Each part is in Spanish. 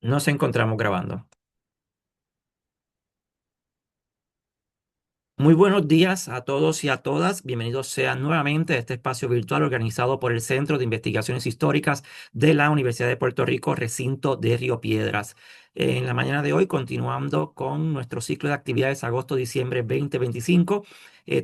Nos encontramos grabando. Muy buenos días a todos y a todas. Bienvenidos sean nuevamente a este espacio virtual organizado por el Centro de Investigaciones Históricas de la Universidad de Puerto Rico, recinto de Río Piedras. En la mañana de hoy, continuando con nuestro ciclo de actividades agosto-diciembre 2025,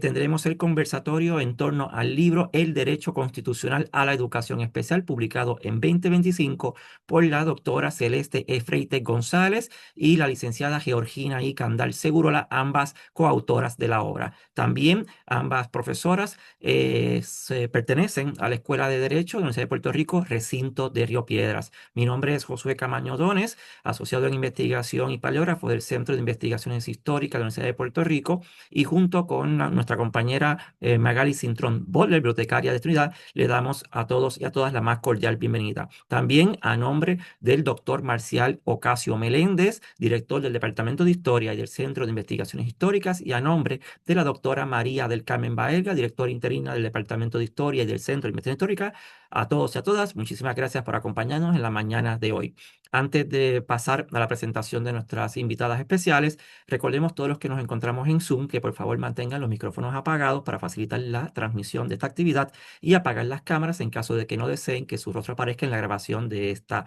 tendremos el conversatorio en torno al libro El Derecho Constitucional a la Educación Especial, publicado en 2025 por la doctora Celeste E. Freite González y la licenciada Georgina I. Candal Segurola, ambas coautoras de la obra. También ambas profesoras se pertenecen a la Escuela de Derecho de la Universidad de Puerto Rico, recinto de Río Piedras. Mi nombre es Josué Camaño Dones, asociado en investigación y paleógrafo del Centro de Investigaciones Históricas de la Universidad de Puerto Rico, y junto con nuestra compañera Magali Cintrón Butler, bibliotecaria de Trinidad, le damos a todos y a todas la más cordial bienvenida. También a nombre del doctor Marcial Ocasio Meléndez, director del Departamento de Historia y del Centro de Investigaciones Históricas, y a nombre de la doctora María del Carmen Baelga, directora interina del Departamento de Historia y del Centro de Investigación Histórica. A todos y a todas, muchísimas gracias por acompañarnos en la mañana de hoy. Antes de pasar a la presentación de nuestras invitadas especiales, recordemos todos los que nos encontramos en Zoom que por favor mantengan los micrófonos apagados para facilitar la transmisión de esta actividad y apagar las cámaras en caso de que no deseen que su rostro aparezca en la grabación de esta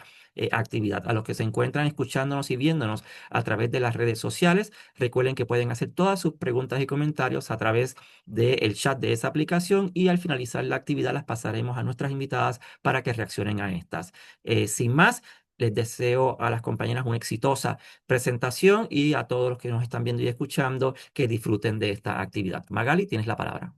actividad. A los que se encuentran escuchándonos y viéndonos a través de las redes sociales, recuerden que pueden hacer todas sus preguntas y comentarios a través del chat de esa aplicación, y al finalizar la actividad las pasaremos a nuestras invitadas para que reaccionen a estas. Sin más, les deseo a las compañeras una exitosa presentación y a todos los que nos están viendo y escuchando que disfruten de esta actividad. Magali, tienes la palabra.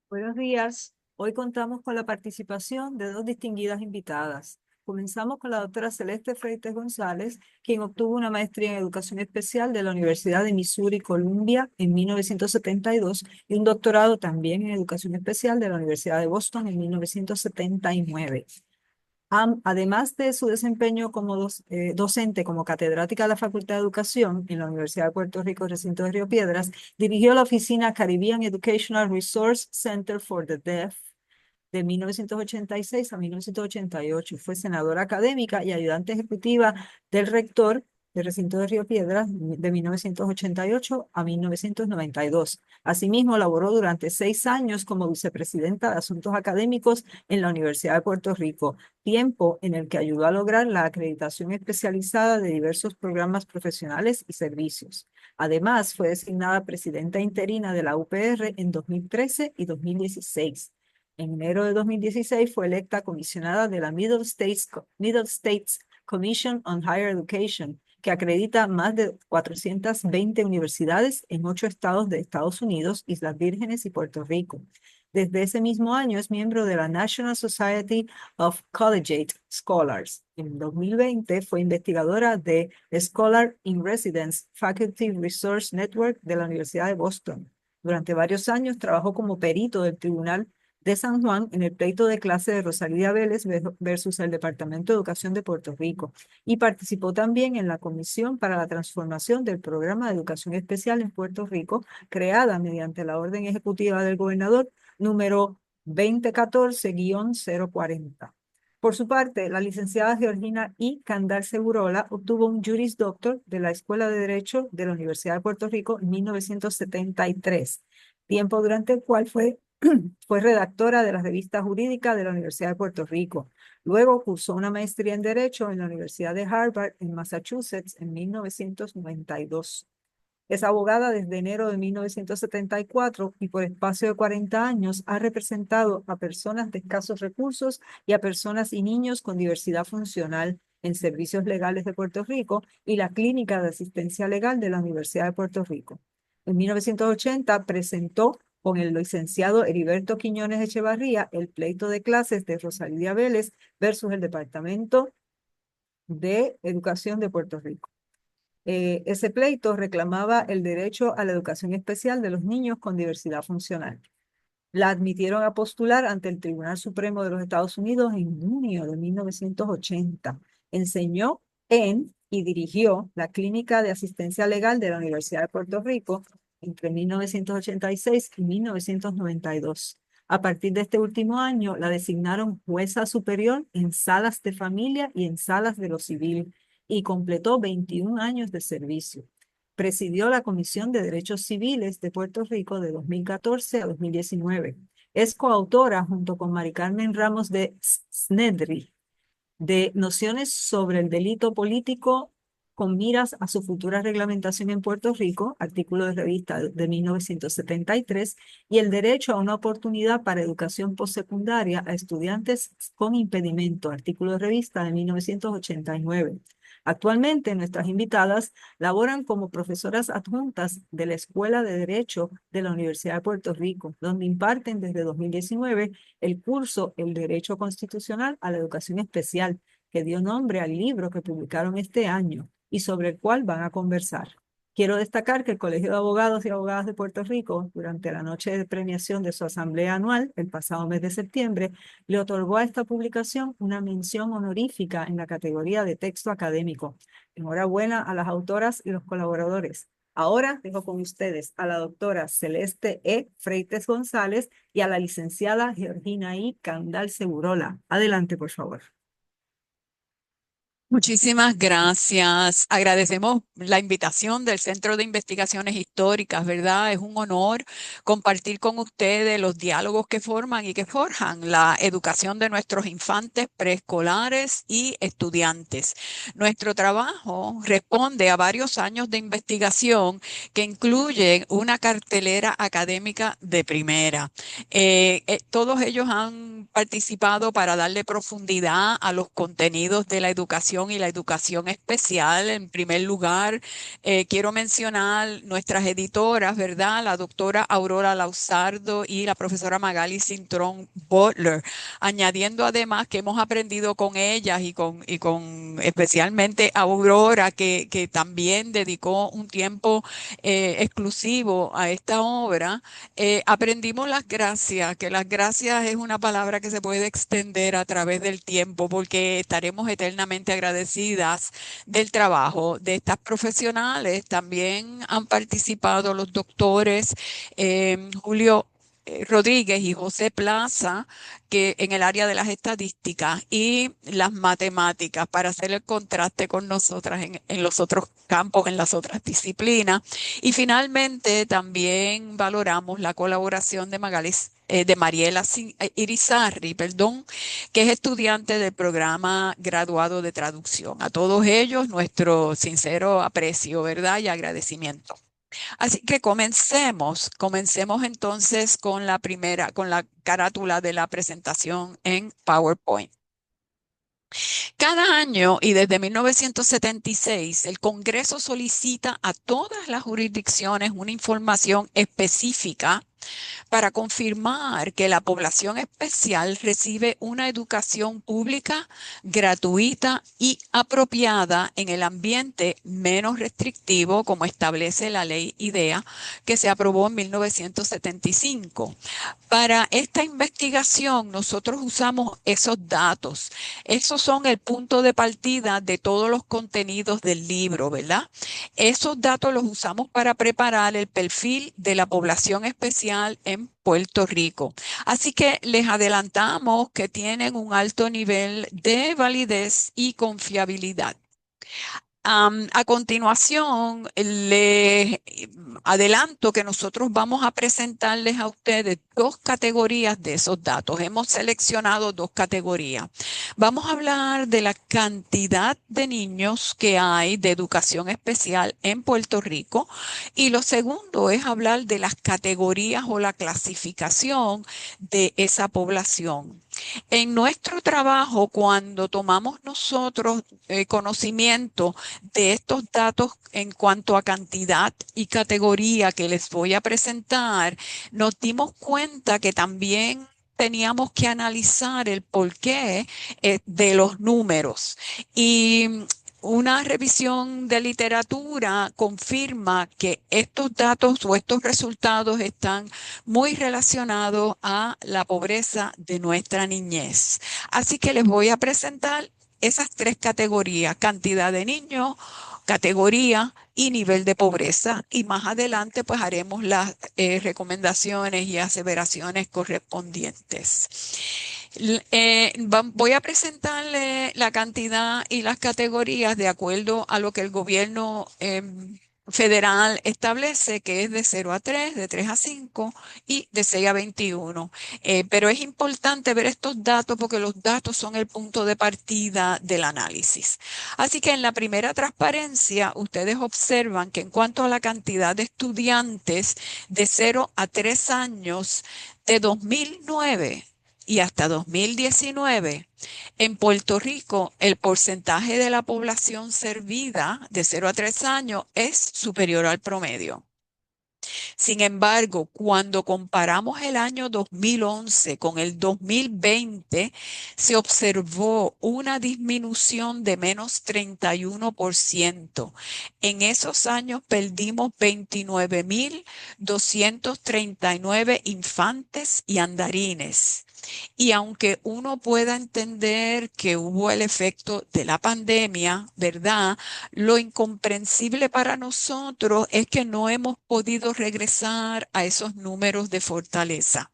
Buenos días. Hoy contamos con la participación de dos distinguidas invitadas. Comenzamos con la doctora Celeste Freites González, quien obtuvo una maestría en Educación Especial de la Universidad de Missouri Columbia en 1972 y un doctorado también en Educación Especial de la Universidad de Boston en 1979. Además de su desempeño como docente, como catedrática de la Facultad de Educación en la Universidad de Puerto Rico, recinto de Río Piedras, dirigió la oficina Caribbean Educational Resource Center for the Deaf de 1986 a 1988. Fue senadora académica y ayudante ejecutiva del rector del recinto de Río Piedras de 1988 a 1992. Asimismo, laboró durante 6 años como vicepresidenta de Asuntos Académicos en la Universidad de Puerto Rico, tiempo en el que ayudó a lograr la acreditación especializada de diversos programas profesionales y servicios. Además, fue designada presidenta interina de la UPR en 2013 y 2016. En enero de 2016 fue electa comisionada de la Middle States Commission on Higher Education, que acredita más de 420 universidades en 8 estados de Estados Unidos, Islas Vírgenes y Puerto Rico. Desde ese mismo año es miembro de la National Society of Collegiate Scholars. En 2020 fue investigadora de Scholar in Residence Faculty Resource Network de la Universidad de Boston. Durante varios años trabajó como perito del Tribunal de San Juan en el pleito de clase de Rosalía Vélez versus el Departamento de Educación de Puerto Rico, y participó también en la Comisión para la Transformación del Programa de Educación Especial en Puerto Rico, creada mediante la orden ejecutiva del gobernador número 2014-040. Por su parte, la licenciada Georgina I. Candal Segurola obtuvo un Juris Doctor de la Escuela de Derecho de la Universidad de Puerto Rico en 1973, tiempo durante el cual fue redactora de la revista jurídica de la Universidad de Puerto Rico. Luego cursó una maestría en Derecho en la Universidad de Harvard en Massachusetts en 1992. Es abogada desde enero de 1974 y por espacio de 40 años ha representado a personas de escasos recursos y a personas y niños con diversidad funcional en Servicios Legales de Puerto Rico y la Clínica de Asistencia Legal de la Universidad de Puerto Rico. En 1980 presentó con el licenciado Heriberto Quiñones Echevarría el pleito de clases de Rosalía Vélez versus el Departamento de Educación de Puerto Rico. Ese pleito reclamaba el derecho a la educación especial de los niños con diversidad funcional. La admitieron a postular ante el Tribunal Supremo de los Estados Unidos en junio de 1980. Enseñó en y dirigió la Clínica de Asistencia Legal de la Universidad de Puerto Rico entre 1986 y 1992. A partir de este último año, la designaron jueza superior en salas de familia y en salas de lo civil y completó 21 años de servicio. Presidió la Comisión de Derechos Civiles de Puerto Rico de 2014 a 2019. Es coautora, junto con Mari Carmen Ramos de Snedri, de Nociones sobre el delito político con miras a su futura reglamentación en Puerto Rico, artículo de revista de 1973, y el derecho a una oportunidad para educación postsecundaria a estudiantes con impedimento, artículo de revista de 1989. Actualmente, nuestras invitadas laboran como profesoras adjuntas de la Escuela de Derecho de la Universidad de Puerto Rico, donde imparten desde 2019 el curso El Derecho Constitucional a la Educación Especial, que dio nombre al libro que publicaron este año y sobre el cual van a conversar. Quiero destacar que el Colegio de Abogados y Abogadas de Puerto Rico, durante la noche de premiación de su asamblea anual, el pasado mes de septiembre, le otorgó a esta publicación una mención honorífica en la categoría de texto académico. Enhorabuena a las autoras y los colaboradores. Ahora dejo con ustedes a la doctora Celeste E. Freites González y a la licenciada Georgina I. Candal Segurola. Adelante, por favor. Muchísimas gracias. Agradecemos la invitación del Centro de Investigaciones Históricas, ¿verdad? Es un honor compartir con ustedes los diálogos que forman y que forjan la educación de nuestros infantes, preescolares y estudiantes. Nuestro trabajo responde a varios años de investigación que incluyen una cartelera académica de primera. Todos ellos han participado para darle profundidad a los contenidos de la educación y la educación especial. En primer lugar, quiero mencionar nuestras editoras, ¿verdad? La doctora Aurora Lausardo y la profesora Magali Cintrón Butler, añadiendo además que hemos aprendido con ellas y con especialmente Aurora, que también dedicó un tiempo exclusivo a esta obra. Aprendimos las gracias, que las gracias es una palabra que se puede extender a través del tiempo porque estaremos eternamente agradecidas del trabajo de estas profesionales. También han participado los doctores Julio Rodríguez y José Plaza, que en el área de las estadísticas y las matemáticas, para hacer el contraste con nosotras en los otros campos, en las otras disciplinas. Y finalmente también valoramos la colaboración de de Mariela Irizarry, perdón, que es estudiante del programa graduado de traducción. A todos ellos nuestro sincero aprecio, ¿verdad? Y agradecimiento. Así que comencemos entonces con con la carátula de la presentación en PowerPoint. Cada año y desde 1976, el Congreso solicita a todas las jurisdicciones una información específica para confirmar que la población especial recibe una educación pública, gratuita y apropiada en el ambiente menos restrictivo, como establece la ley IDEA, que se aprobó en 1975. Para esta investigación, nosotros usamos esos datos. Esos son el punto de partida de todos los contenidos del libro, ¿verdad? Esos datos los usamos para preparar el perfil de la población especial en Puerto Rico. Así que les adelantamos que tienen un alto nivel de validez y confiabilidad. A continuación, les adelanto que nosotros vamos a presentarles a ustedes dos categorías de esos datos. Hemos seleccionado dos categorías. Vamos a hablar de la cantidad de niños que hay de educación especial en Puerto Rico y lo segundo es hablar de las categorías o la clasificación de esa población. En nuestro trabajo, cuando tomamos nosotros conocimiento de estos datos en cuanto a cantidad y categoría que les voy a presentar, nos dimos cuenta que también teníamos que analizar el porqué de los números. Y una revisión de literatura confirma que estos datos o estos resultados están muy relacionados a la pobreza de nuestra niñez. Así que les voy a presentar esas tres categorías: cantidad de niños, categoría y nivel de pobreza. Y más adelante pues haremos las recomendaciones y aseveraciones correspondientes. Voy a presentarle la cantidad y las categorías de acuerdo a lo que el gobierno federal establece, que es de 0 a 3, de 3 a 5 y de 6 a 21. Pero es importante ver estos datos porque los datos son el punto de partida del análisis. Así que en la primera transparencia, ustedes observan que en cuanto a la cantidad de estudiantes de 0 a 3 años de 2009 y hasta 2019, en Puerto Rico, el porcentaje de la población servida de 0 a 3 años es superior al promedio. Sin embargo, cuando comparamos el año 2011 con el 2020, se observó una disminución de menos 31%. En esos años perdimos 29.239 infantes y andarines. Y aunque uno pueda entender que hubo el efecto de la pandemia, ¿verdad? Lo incomprensible para nosotros es que no hemos podido regresar a esos números de fortaleza.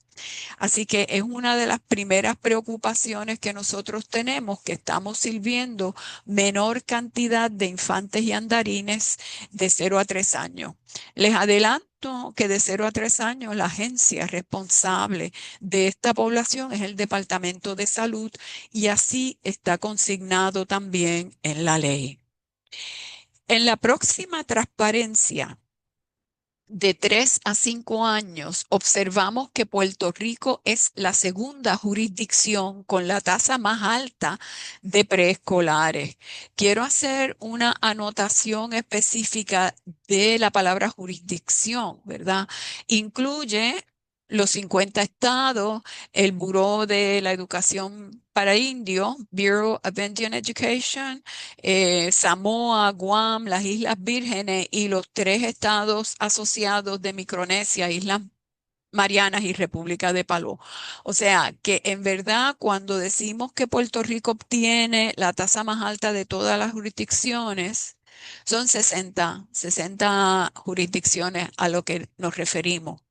Así que es una de las primeras preocupaciones que nosotros tenemos, que estamos sirviendo menor cantidad de infantes y andarines de 0 a 3 años. Les adelanto que de 0 a 3 años la agencia responsable de esta población es el Departamento de Salud y así está consignado también en la ley. En la próxima transparencia, de 3 a 5 años, observamos que Puerto Rico es la segunda jurisdicción con la tasa más alta de preescolares. Quiero hacer una anotación específica de la palabra jurisdicción, ¿verdad? Incluye los 50 estados, el Buró de la Educación para Indios, Bureau of Indian Education, Samoa, Guam, las Islas Vírgenes y los 3 estados asociados de Micronesia, Islas Marianas y República de Palau. O sea, que en verdad cuando decimos que Puerto Rico obtiene la tasa más alta de todas las jurisdicciones, son 60 jurisdicciones a lo que nos referimos.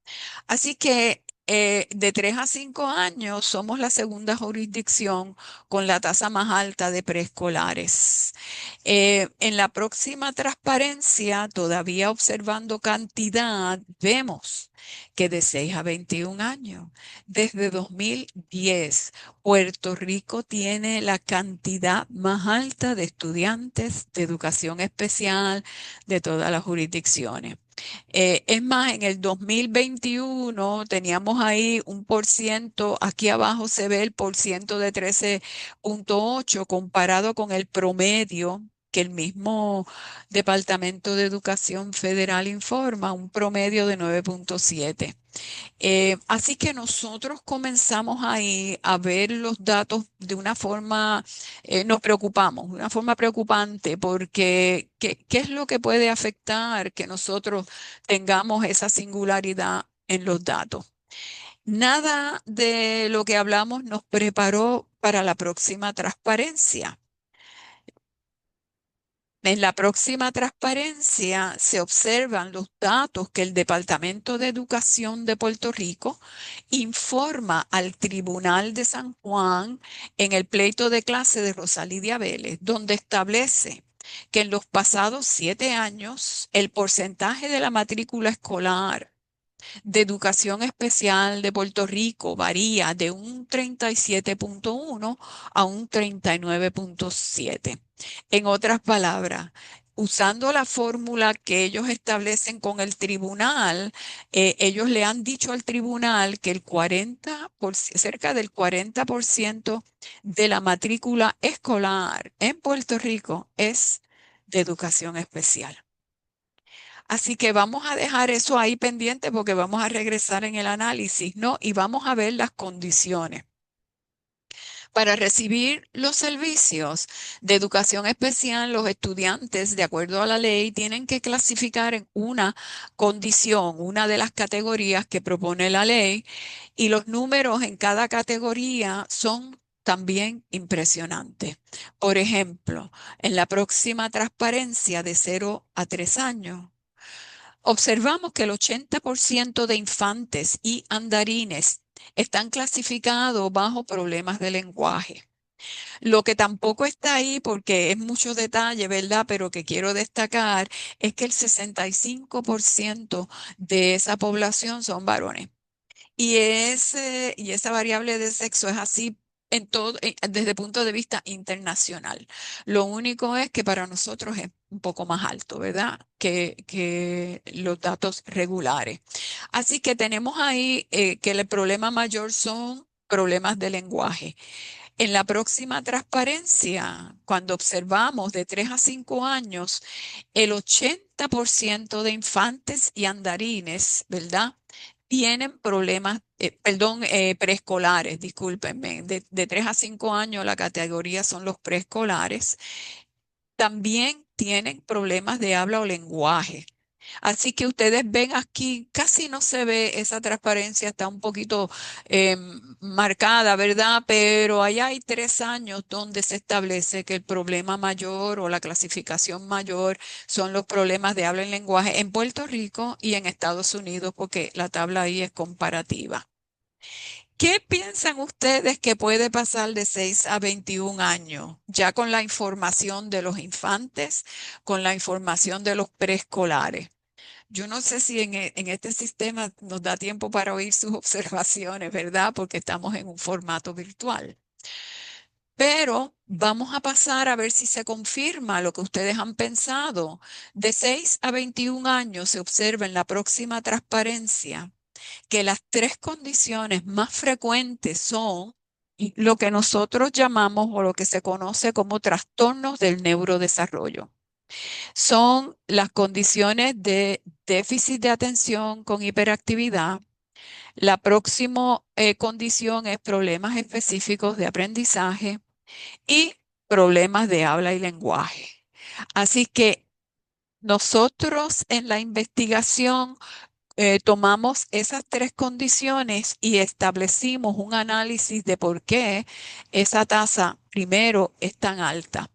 Así que de 3 a 5 años somos la segunda jurisdicción con la tasa más alta de preescolares. En la próxima transparencia, todavía observando cantidad, vemos que de 6 a 21 años, desde 2010, Puerto Rico tiene la cantidad más alta de estudiantes de educación especial de todas las jurisdicciones. Es más, en el 2021 teníamos ahí un por ciento, aquí abajo se ve el por ciento de 13.8 comparado con el promedio que el mismo Departamento de Educación Federal informa, un promedio de 9.7. Así que nosotros comenzamos ahí a ver los datos de una forma, nos preocupamos, de una forma preocupante, porque ¿qué es lo que puede afectar que nosotros tengamos esa singularidad en los datos? Nada de lo que hablamos nos preparó para la próxima transparencia. En la próxima transparencia se observan los datos que el Departamento de Educación de Puerto Rico informa al Tribunal de San Juan en el pleito de clase de Rosalía Vélez, donde establece que en los pasados 7 años el porcentaje de la matrícula escolar de educación especial de Puerto Rico varía de un 37.1 a un 39.7. En otras palabras, usando la fórmula que ellos establecen con el tribunal, ellos le han dicho al tribunal que cerca del 40% de la matrícula escolar en Puerto Rico es de educación especial. Así que vamos a dejar eso ahí pendiente porque vamos a regresar en el análisis, ¿no? Y vamos a ver las condiciones. Para recibir los servicios de educación especial, los estudiantes, de acuerdo a la ley, tienen que clasificar en una condición, una de las categorías que propone la ley, y los números en cada categoría son también impresionantes. Por ejemplo, en la próxima transparencia de 0 a 3 años, observamos que el 80% de infantes y andarines están clasificados bajo problemas de lenguaje. Lo que tampoco está ahí, porque es mucho detalle, ¿verdad? Pero que quiero destacar es que el 65% de esa población son varones. Y esa variable de sexo es así en todo, desde el punto de vista internacional. Lo único es que para nosotros es un poco más alto, ¿verdad? Que los datos regulares. Así que tenemos ahí que el problema mayor son problemas de lenguaje. En la próxima transparencia, cuando observamos de 3 a 5 años, el 80% de infantes y andarines, ¿verdad? Tienen problemas, preescolares, discúlpenme, de 3 a 5 años la categoría son los preescolares, también tienen problemas de habla o lenguaje. Así que ustedes ven aquí, casi no se ve esa transparencia, está un poquito marcada, ¿verdad? Pero allá hay 3 años donde se establece que el problema mayor o la clasificación mayor son los problemas de habla y lenguaje en Puerto Rico y en Estados Unidos, porque la tabla ahí es comparativa. ¿Qué piensan ustedes que puede pasar de 6 a 21 años? Ya con la información de los infantes, con la información de los preescolares. Yo no sé si en este sistema nos da tiempo para oír sus observaciones, ¿verdad? Porque estamos en un formato virtual. Pero vamos a pasar a ver si se confirma lo que ustedes han pensado. De 6 a 21 años se observa en la próxima transparencia que las 3 condiciones más frecuentes son lo que nosotros llamamos o lo que se conoce como trastornos del neurodesarrollo. Son las condiciones de déficit de atención con hiperactividad. La próxima condición es problemas específicos de aprendizaje y problemas de habla y lenguaje. Así que nosotros en la investigación tomamos esas 3 condiciones y establecimos un análisis de por qué esa tasa primero es tan alta.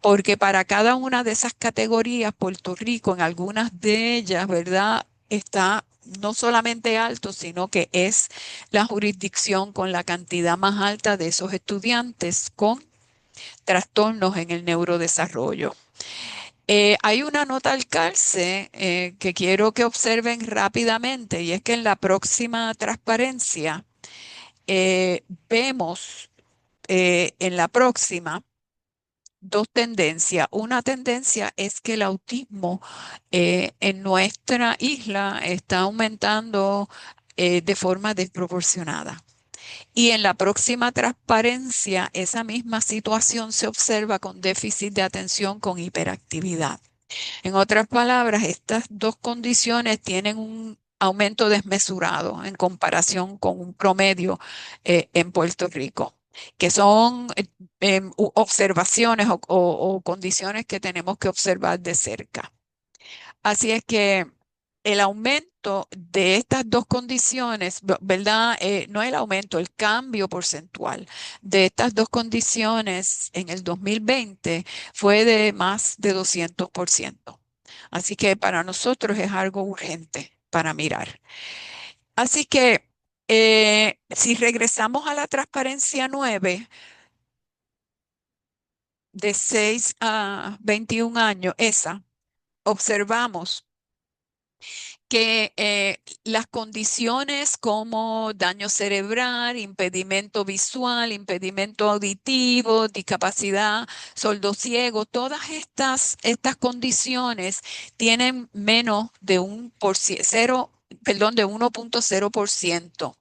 Porque para cada una de esas categorías, Puerto Rico, en algunas de ellas, ¿verdad? Está no solamente alto, sino que es la jurisdicción con la cantidad más alta de esos estudiantes con trastornos en el neurodesarrollo. Hay una nota al calce que quiero que observen rápidamente y es que en la próxima transparencia vemos en la próxima 2 tendencias. Una tendencia es que el autismo en nuestra isla está aumentando de forma desproporcionada. Y en la próxima transparencia, esa misma situación se observa con déficit de atención con hiperactividad. En otras palabras, estas 2 condiciones tienen un aumento desmesurado en comparación con un promedio en Puerto Rico, que son observaciones o condiciones que tenemos que observar de cerca. Así es que el aumento de estas 2 condiciones, ¿verdad? No el aumento, el cambio porcentual de estas 2 condiciones en el 2020 fue de más de 200%. Así que para nosotros es algo urgente para mirar. Así que si regresamos a la transparencia 9, de 6 a 21 años, esa, observamos que las condiciones como daño cerebral, impedimento visual, impedimento auditivo, discapacidad, sordo ciego, todas estas condiciones tienen menos de de 1.0%.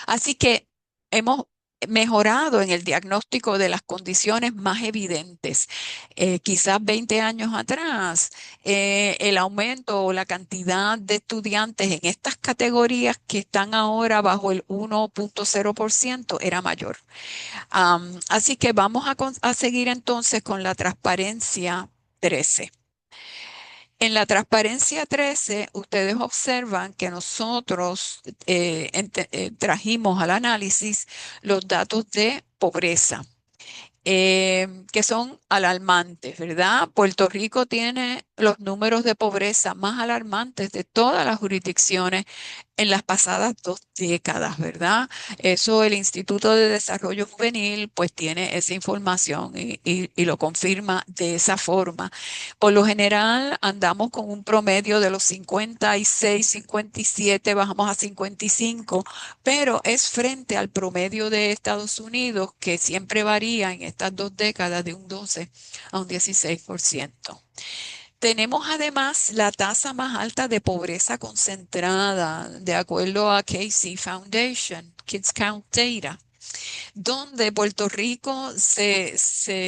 Así que hemos mejorado en el diagnóstico de las condiciones más evidentes. Quizás 20 años atrás, el aumento o la cantidad de estudiantes en estas categorías que están ahora bajo el 1.0% era mayor. Así que vamos a seguir entonces con la transparencia 13. En la transparencia 13, ustedes observan que nosotros trajimos al análisis los datos de pobreza. que son alarmantes, ¿verdad? Puerto Rico tiene los números de pobreza más alarmantes de todas las jurisdicciones en las pasadas 2 décadas, ¿verdad? Eso el Instituto de Desarrollo Juvenil pues tiene esa información y lo confirma de esa forma. Por lo general andamos con un promedio de los 56, 57, bajamos a 55, pero es frente al promedio de Estados Unidos que siempre varía en estas 2 décadas de un 12 a un 16%. Tenemos además la tasa más alta de pobreza concentrada, de acuerdo a Casey Foundation, Kids Count Data, donde Puerto Rico se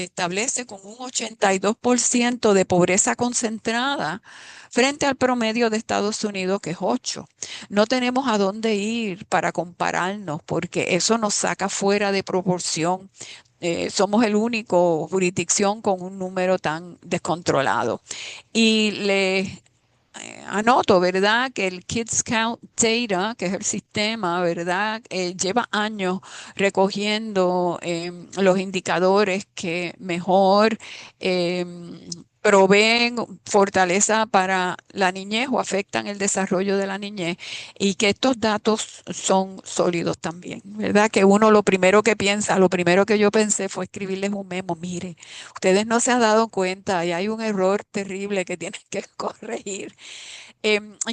establece con un 82% de pobreza concentrada frente al promedio de Estados Unidos, que es 8. No tenemos a dónde ir para compararnos porque eso nos saca fuera de proporción. Somos el único jurisdicción con un número tan descontrolado. Y le anoto, ¿verdad? Que el Kids Count Data, que es el sistema, ¿verdad? Lleva años recogiendo los indicadores que mejor proveen fortaleza para la niñez o afectan el desarrollo de la niñez y que estos datos son sólidos también, ¿verdad? Que uno lo primero que piensa, lo primero que yo pensé fue escribirles un memo, mire, ustedes no se han dado cuenta y hay un error terrible que tienen que corregir.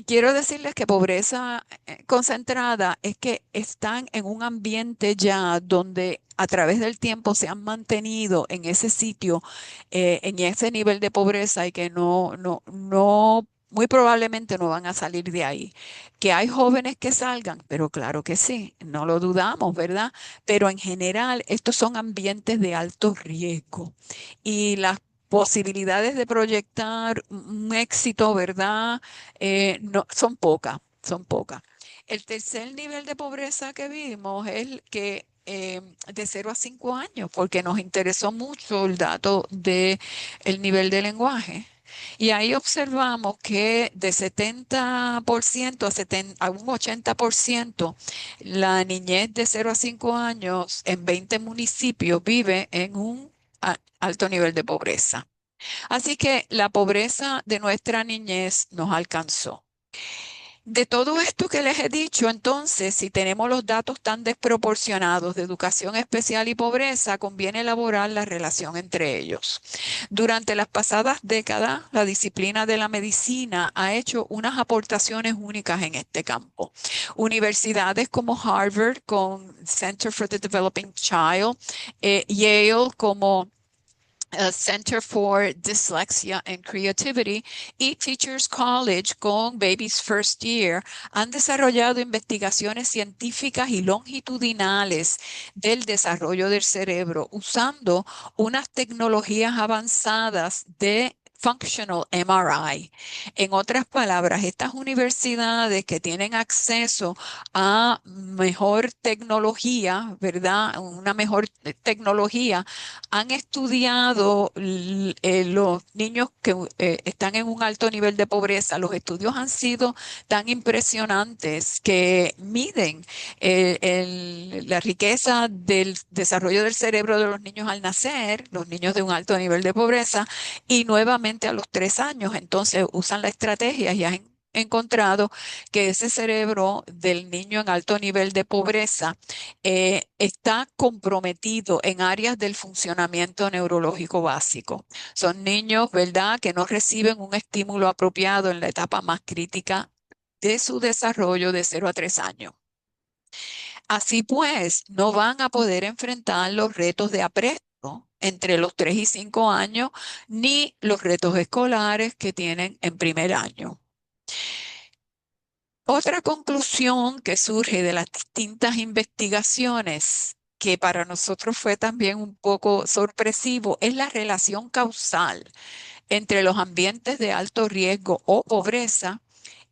Quiero decirles que pobreza concentrada es que están en un ambiente ya donde a través del tiempo se han mantenido en ese sitio, en ese nivel de pobreza y que muy probablemente no van a salir de ahí. Que hay jóvenes que salgan, pero claro que sí, no lo dudamos, ¿verdad? Pero en general, estos son ambientes de alto riesgo y las posibilidades de proyectar un éxito, ¿verdad? No, son pocas, son pocas. El tercer nivel de pobreza que vimos es el que de 0 a 5 años, porque nos interesó mucho el dato del nivel de lenguaje. Y ahí observamos que de 70% a un 80%, la niñez de 0 a 5 años en 20 municipios vive en un alto nivel de pobreza. Así que la pobreza de nuestra niñez nos alcanzó. De todo esto que les he dicho, entonces, si tenemos los datos tan desproporcionados de educación especial y pobreza, conviene elaborar la relación entre ellos. Durante las pasadas décadas, la disciplina de la medicina ha hecho unas aportaciones únicas en este campo. Universidades como Harvard con Center for the Developing Child, Yale como Center for Dyslexia and Creativity y Teachers College con Baby's First Year han desarrollado investigaciones científicas y longitudinales del desarrollo del cerebro usando unas tecnologías avanzadas de Functional MRI. En otras palabras, estas universidades que tienen acceso a mejor tecnología, ¿verdad? Una mejor tecnología han estudiado los niños que están en un alto nivel de pobreza. Los estudios han sido tan impresionantes que miden la riqueza del desarrollo del cerebro de los niños al nacer, los niños de un alto nivel de pobreza, y nuevamente a los 3 años. Entonces usan la estrategia y han encontrado que ese cerebro del niño en alto nivel de pobreza está comprometido en áreas del funcionamiento neurológico básico. Son niños, ¿verdad?, que no reciben un estímulo apropiado en la etapa más crítica de su desarrollo de 0 a 3 años. Así pues, no van a poder enfrentar los retos de apresto entre los 3 y 5 años, ni los retos escolares que tienen en primer año. Otra conclusión que surge de las distintas investigaciones, que para nosotros fue también un poco sorpresivo, es la relación causal entre los ambientes de alto riesgo o pobreza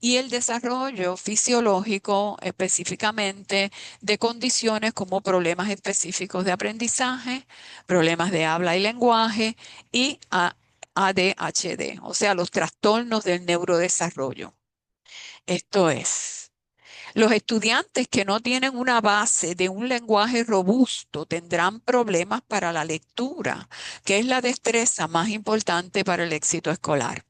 y el desarrollo fisiológico, específicamente de condiciones como problemas específicos de aprendizaje, problemas de habla y lenguaje y ADHD, o sea, los trastornos del neurodesarrollo. Esto es. Los estudiantes que no tienen una base de un lenguaje robusto tendrán problemas para la lectura, que es la destreza más importante para el éxito escolar.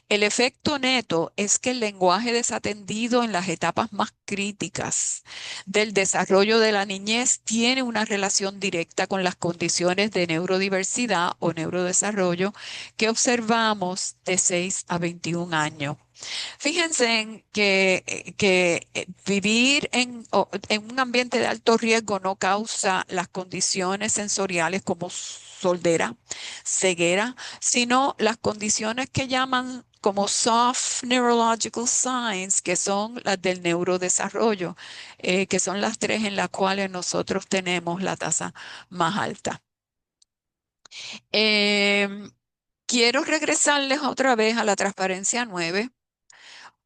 El efecto neto es que el lenguaje desatendido en las etapas más críticas del desarrollo de la niñez tiene una relación directa con las condiciones de neurodiversidad o neurodesarrollo que observamos de 6 a 21 años. Fíjense en que vivir en un ambiente de alto riesgo no causa las condiciones sensoriales como sordera, ceguera, sino las condiciones que llaman como soft neurological signs, que son las del neurodesarrollo, que son las tres en las cuales nosotros tenemos la tasa más alta. Em, Quiero regresarles otra vez a la transparencia 9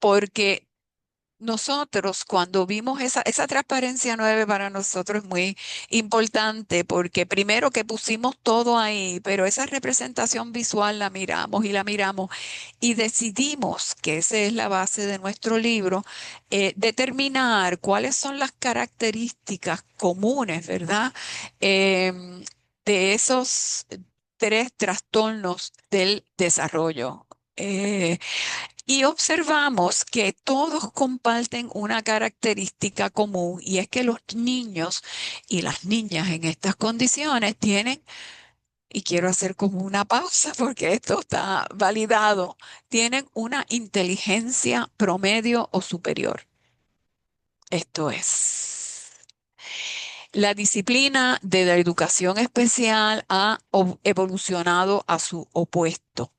porque nosotros cuando vimos esa transparencia 9 para nosotros es muy importante porque primero que pusimos todo ahí, pero esa representación visual la miramos y decidimos que esa es la base de nuestro libro, determinar cuáles son las características comunes, ¿verdad? De esos tres trastornos del desarrollo. Y observamos que todos comparten una característica común y es que los niños y las niñas en estas condiciones tienen, y quiero hacer como una pausa porque esto está validado, tienen una inteligencia promedio o superior. Esto es. La disciplina de la educación especial ha evolucionado a su opuesto.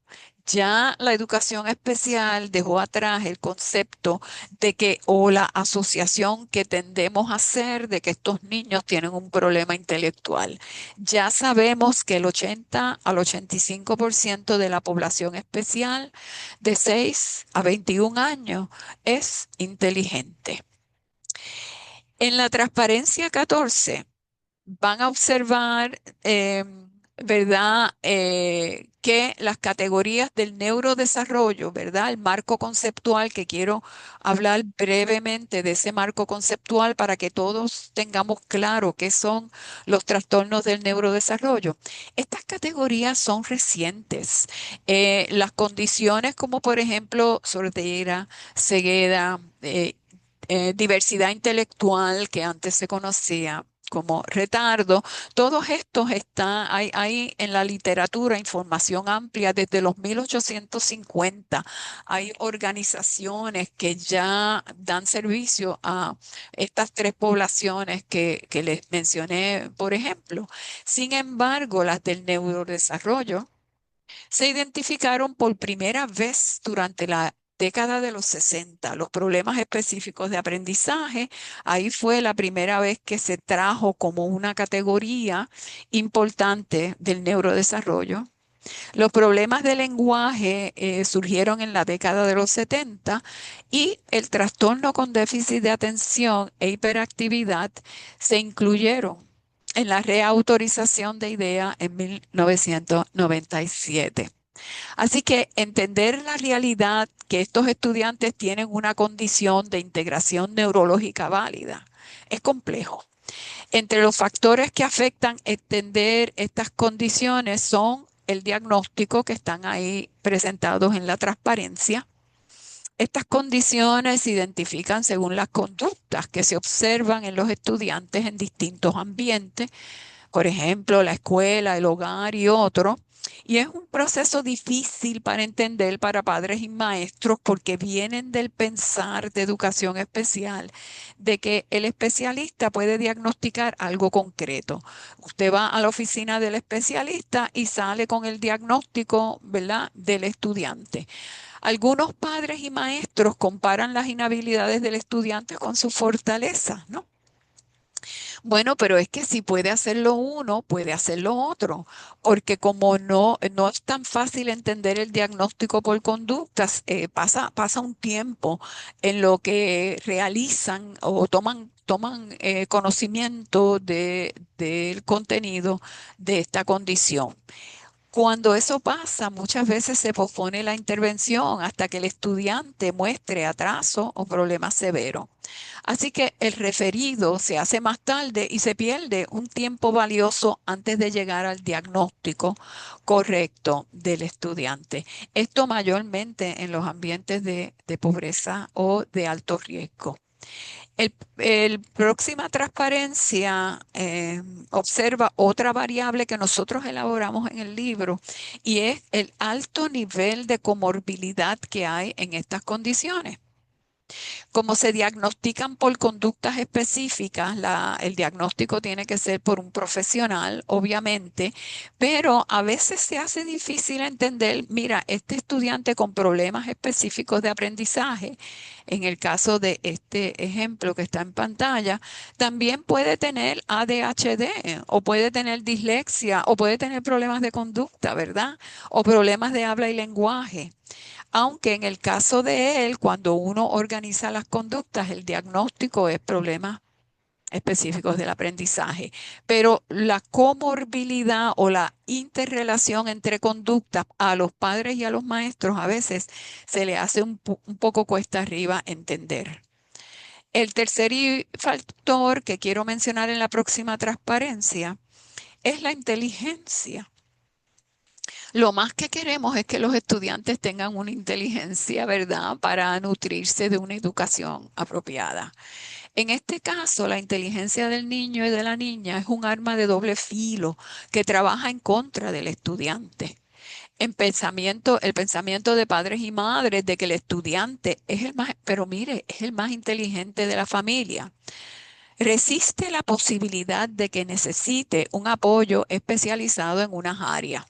Ya la educación especial dejó atrás el concepto de que o la asociación que tendemos a hacer de que estos niños tienen un problema intelectual. Ya sabemos que el 80 al 85% de la población especial de 6 a 21 años es inteligente. En la transparencia 14 van a observar, ¿verdad? Que las categorías del neurodesarrollo, ¿verdad? El marco conceptual, que quiero hablar brevemente de ese marco conceptual para que todos tengamos claro qué son los trastornos del neurodesarrollo. Estas categorías son recientes. Las condiciones como por ejemplo sordera, ceguera, diversidad intelectual que antes se conocía como retardo, todos estos están, hay en la literatura información amplia desde los 1850. Hay organizaciones que ya dan servicio a estas tres poblaciones que les mencioné, por ejemplo. Sin embargo, las del neurodesarrollo se identificaron por primera vez durante la década de los 60. Los problemas específicos de aprendizaje, ahí fue la primera vez que se trajo como una categoría importante del neurodesarrollo. Los problemas de lenguaje surgieron en la década de los 70 y el trastorno con déficit de atención e hiperactividad se incluyeron en la reautorización de IDEA en 1997. Así que entender la realidad que estos estudiantes tienen una condición de integración neurológica válida es complejo. Entre los factores que afectan entender estas condiciones son el diagnóstico que están ahí presentados en la transparencia. Estas condiciones se identifican según las conductas que se observan en los estudiantes en distintos ambientes, por ejemplo, la escuela, el hogar y otros. Y es un proceso difícil para entender para padres y maestros porque vienen del pensar de educación especial, de que el especialista puede diagnosticar algo concreto. Usted va a la oficina del especialista y sale con el diagnóstico, ¿verdad?, del estudiante. Algunos padres y maestros comparan las inhabilidades del estudiante con su fortaleza, ¿no? Bueno, pero es que si puede hacerlo uno, puede hacerlo otro, porque como no es tan fácil entender el diagnóstico por conductas, pasa un tiempo en lo que realizan o toman conocimiento del contenido de esta condición. Cuando eso pasa, muchas veces se pospone la intervención hasta que el estudiante muestre atraso o problema severo. Así que el referido se hace más tarde y se pierde un tiempo valioso antes de llegar al diagnóstico correcto del estudiante. Esto mayormente en los ambientes de pobreza o de alto riesgo. El próxima transparencia observa otra variable que nosotros elaboramos en el libro y es el alto nivel de comorbilidad que hay en estas condiciones. Como se diagnostican por conductas específicas, el diagnóstico tiene que ser por un profesional, obviamente, pero a veces se hace difícil entender, mira, este estudiante con problemas específicos de aprendizaje, en el caso de este ejemplo que está en pantalla, también puede tener ADHD o puede tener dislexia o puede tener problemas de conducta, ¿verdad? O problemas de habla y lenguaje. Aunque en el caso de él, cuando uno organiza las conductas, el diagnóstico es problemas específicos del aprendizaje. Pero la comorbilidad o la interrelación entre conductas a los padres y a los maestros a veces se le hace un poco cuesta arriba entender. El tercer factor que quiero mencionar en la próxima transparencia es la inteligencia. Lo más que queremos es que los estudiantes tengan una inteligencia, ¿verdad?, para nutrirse de una educación apropiada. En este caso, la inteligencia del niño y de la niña es un arma de doble filo que trabaja en contra del estudiante. El pensamiento de padres y madres de que el estudiante es el más, pero mire, es el más inteligente de la familia. Resiste la posibilidad de que necesite un apoyo especializado en unas áreas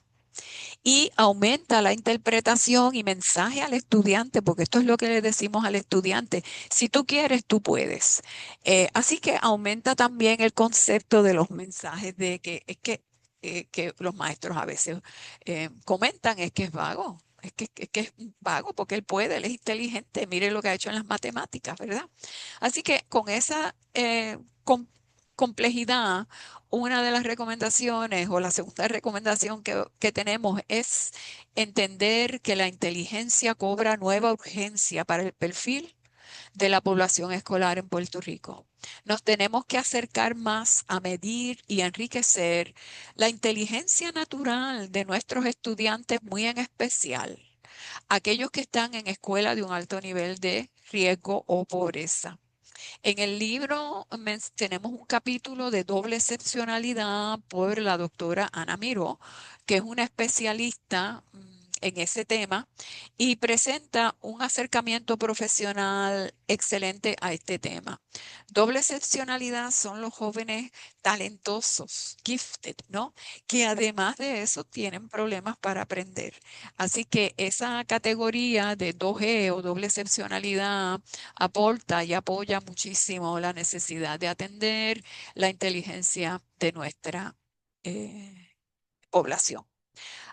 y aumenta la interpretación y mensaje al estudiante, porque esto es lo que le decimos al estudiante, si tú quieres, tú puedes. Así que aumenta también el concepto de los mensajes de que es que los maestros a veces comentan, es que es vago. Es que es vago porque él puede, él es inteligente, mire lo que ha hecho en las matemáticas, ¿verdad? Así que con esa complejidad, una de las recomendaciones o la segunda recomendación que tenemos es entender que la inteligencia cobra nueva urgencia para el perfil de la población escolar en Puerto Rico. Nos tenemos que acercar más a medir y a enriquecer la inteligencia natural de nuestros estudiantes, muy en especial aquellos que están en escuelas de un alto nivel de riesgo o pobreza. En el libro tenemos un capítulo de doble excepcionalidad por la doctora Ana Miró, que es una especialista en ese tema y presenta un acercamiento profesional excelente a este tema. Doble excepcionalidad son los jóvenes talentosos, gifted, ¿no? Que además de eso tienen problemas para aprender. Así que esa categoría de 2G o doble excepcionalidad aporta y apoya muchísimo la necesidad de atender la inteligencia de nuestra población.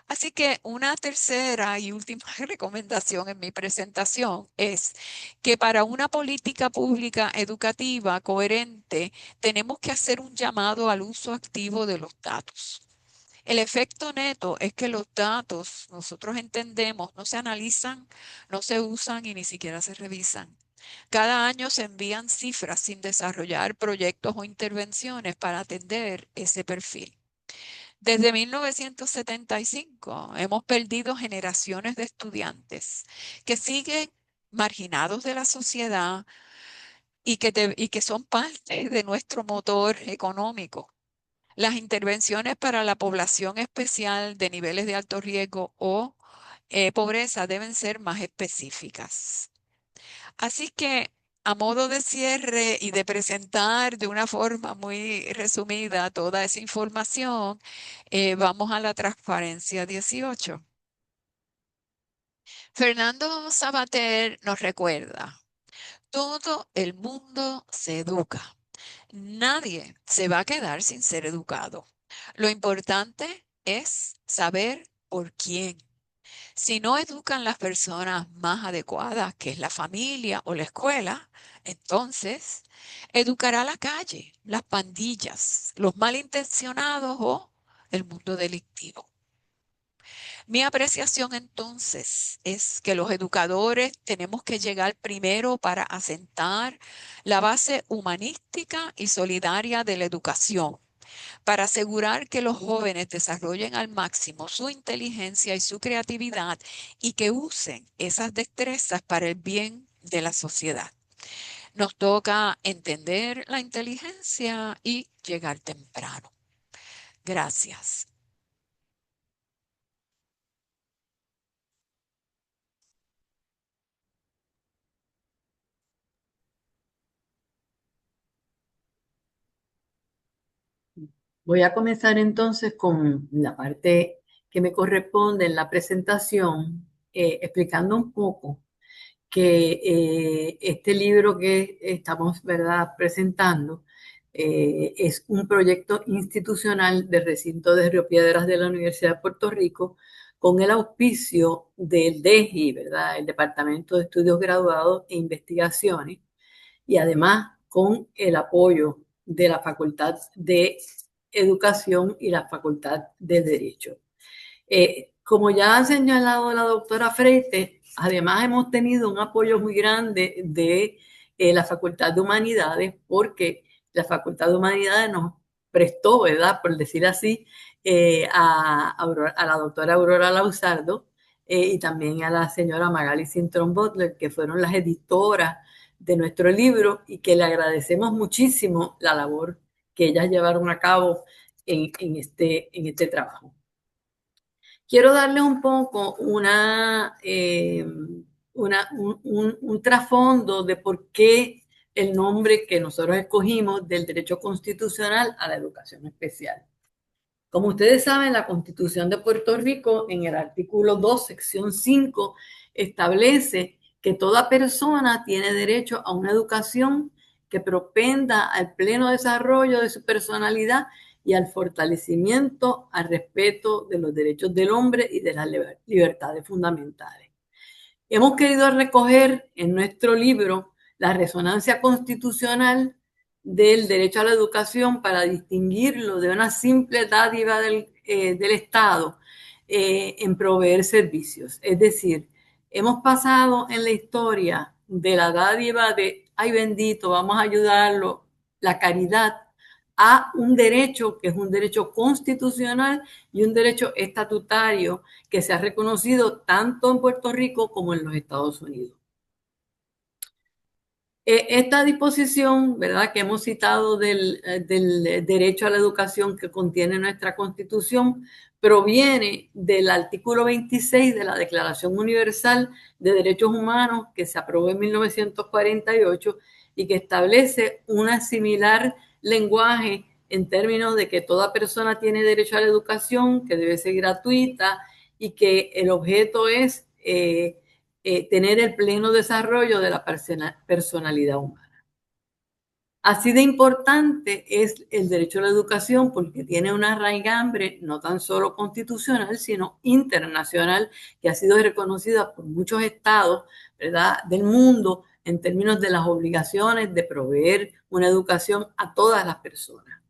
Así que una tercera y última recomendación en mi presentación es que para una política pública educativa coherente tenemos que hacer un llamado al uso activo de los datos. El efecto neto es que los datos, nosotros entendemos, no se analizan, no se usan y ni siquiera se revisan. Cada año se envían cifras sin desarrollar proyectos o intervenciones para atender ese perfil. Desde 1975 hemos perdido generaciones de estudiantes que siguen marginados de la sociedad y que son parte de nuestro motor económico. Las intervenciones para la población especial de niveles de alto riesgo o pobreza deben ser más específicas. Así que a modo de cierre y de presentar de una forma muy resumida toda esa información, vamos a la transparencia 18. Fernando Sabater nos recuerda, todo el mundo se educa. Nadie se va a quedar sin ser educado. Lo importante es saber por quién. Si no educan las personas más adecuadas, que es la familia o la escuela, entonces educará la calle, las pandillas, los malintencionados o el mundo delictivo. Mi apreciación entonces es que los educadores tenemos que llegar primero para asentar la base humanística y solidaria de la educación, para asegurar que los jóvenes desarrollen al máximo su inteligencia y su creatividad y que usen esas destrezas para el bien de la sociedad. Nos toca entender la inteligencia y llegar temprano. Gracias. Voy a comenzar entonces con la parte que me corresponde en la presentación, explicando un poco que este libro que estamos, ¿verdad?, presentando es un proyecto institucional del recinto de Río Piedras de la Universidad de Puerto Rico con el auspicio del DEGI, ¿verdad?, el Departamento de Estudios Graduados e Investigaciones, y además con el apoyo de la Facultad de Educación y la Facultad de Derecho. Como ya ha señalado la doctora Freite, además hemos tenido un apoyo muy grande de la Facultad de Humanidades, porque la Facultad de Humanidades nos prestó, ¿verdad?, por decir así, a la doctora Aurora Lausardo y también a la señora Magali Cintrón Butler, que fueron las editoras de nuestro libro y que le agradecemos muchísimo la labor que ellas llevaron a cabo en este trabajo. Quiero darle un poco un trasfondo de por qué el nombre que nosotros escogimos del derecho constitucional a la educación especial. Como ustedes saben, la Constitución de Puerto Rico, en el artículo 2, sección 5, establece que toda persona tiene derecho a una educación que propenda al pleno desarrollo de su personalidad y al fortalecimiento, al respeto de los derechos del hombre y de las libertades fundamentales. Hemos querido recoger en nuestro libro la resonancia constitucional del derecho a la educación para distinguirlo de una simple dádiva del Estado en proveer servicios. Es decir, hemos pasado en la historia de la dádiva de, ay bendito, vamos a ayudarlo, la caridad, a un derecho que es un derecho constitucional y un derecho estatutario que se ha reconocido tanto en Puerto Rico como en los Estados Unidos. Esta disposición, ¿verdad?, que hemos citado del derecho a la educación que contiene nuestra Constitución, proviene del artículo 26 de la Declaración Universal de Derechos Humanos que se aprobó en 1948 y que establece una similar lenguaje en términos de que toda persona tiene derecho a la educación, que debe ser gratuita y que el objeto es tener el pleno desarrollo de la personalidad humana. Así de importante es el derecho a la educación porque tiene una raigambre no tan solo constitucional, sino internacional, que ha sido reconocida por muchos estados, ¿verdad?, del mundo en términos de las obligaciones de proveer una educación a todas las personas.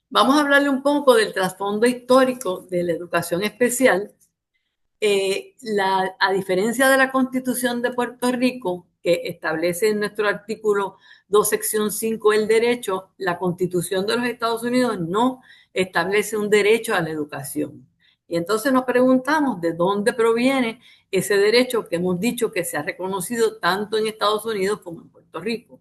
Vamos a hablarle un poco del trasfondo histórico de la educación especial. A diferencia de la Constitución de Puerto Rico, que establece en nuestro artículo 2, sección 5, el derecho, la Constitución de los Estados Unidos no establece un derecho a la educación. Y entonces nos preguntamos de dónde proviene ese derecho que hemos dicho que se ha reconocido tanto en Estados Unidos como en Puerto Rico.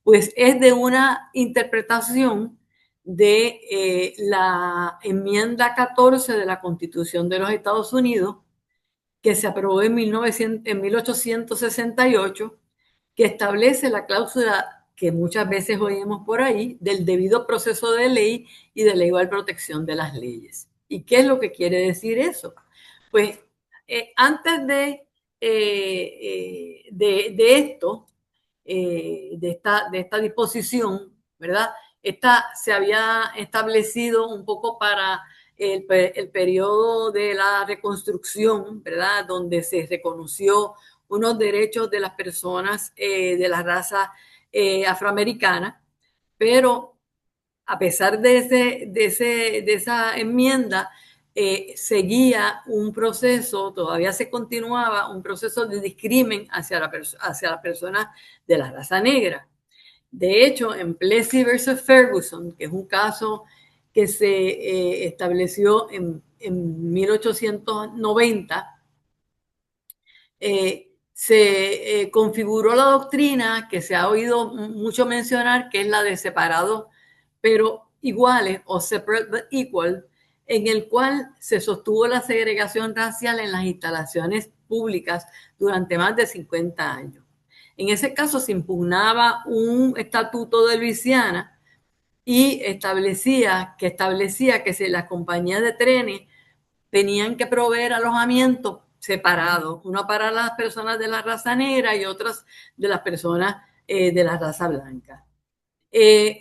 Pues es de una interpretación de la enmienda 14 de la Constitución de los Estados Unidos, que se aprobó en 1868, que establece la cláusula que muchas veces oímos por ahí del debido proceso de ley y de la igual protección de las leyes. ¿Y qué es lo que quiere decir eso? Pues antes de esto, de esta disposición, ¿verdad? Esta se había establecido un poco para el periodo de la reconstrucción, ¿verdad?, donde se reconoció unos derechos de las personas de la raza afroamericana, pero a pesar de esa enmienda, seguía un proceso, todavía se continuaba un proceso de discrimen hacia las personas de la raza negra. De hecho, en Plessy versus Ferguson, que es un caso que se estableció en 1890, se configuró la doctrina que se ha oído mucho mencionar, que es la de separados pero iguales o separate but equal, en el cual se sostuvo la segregación racial en las instalaciones públicas durante más de 50 años. En ese caso se impugnaba un estatuto de Luisiana y establecía que si las compañías de trenes tenían que proveer alojamientos separados, uno para las personas de la raza negra y otras de las personas de la raza blanca.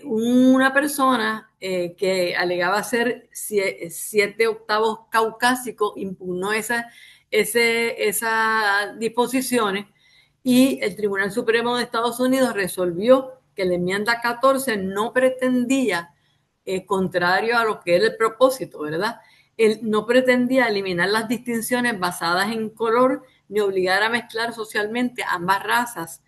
Una persona que alegaba ser 7/8 caucásico impugnó esas disposiciones y el Tribunal Supremo de Estados Unidos resolvió que la enmienda 14 no pretendía, contrario a lo que era el propósito, ¿verdad? Él no pretendía eliminar las distinciones basadas en color ni obligar a mezclar socialmente ambas razas,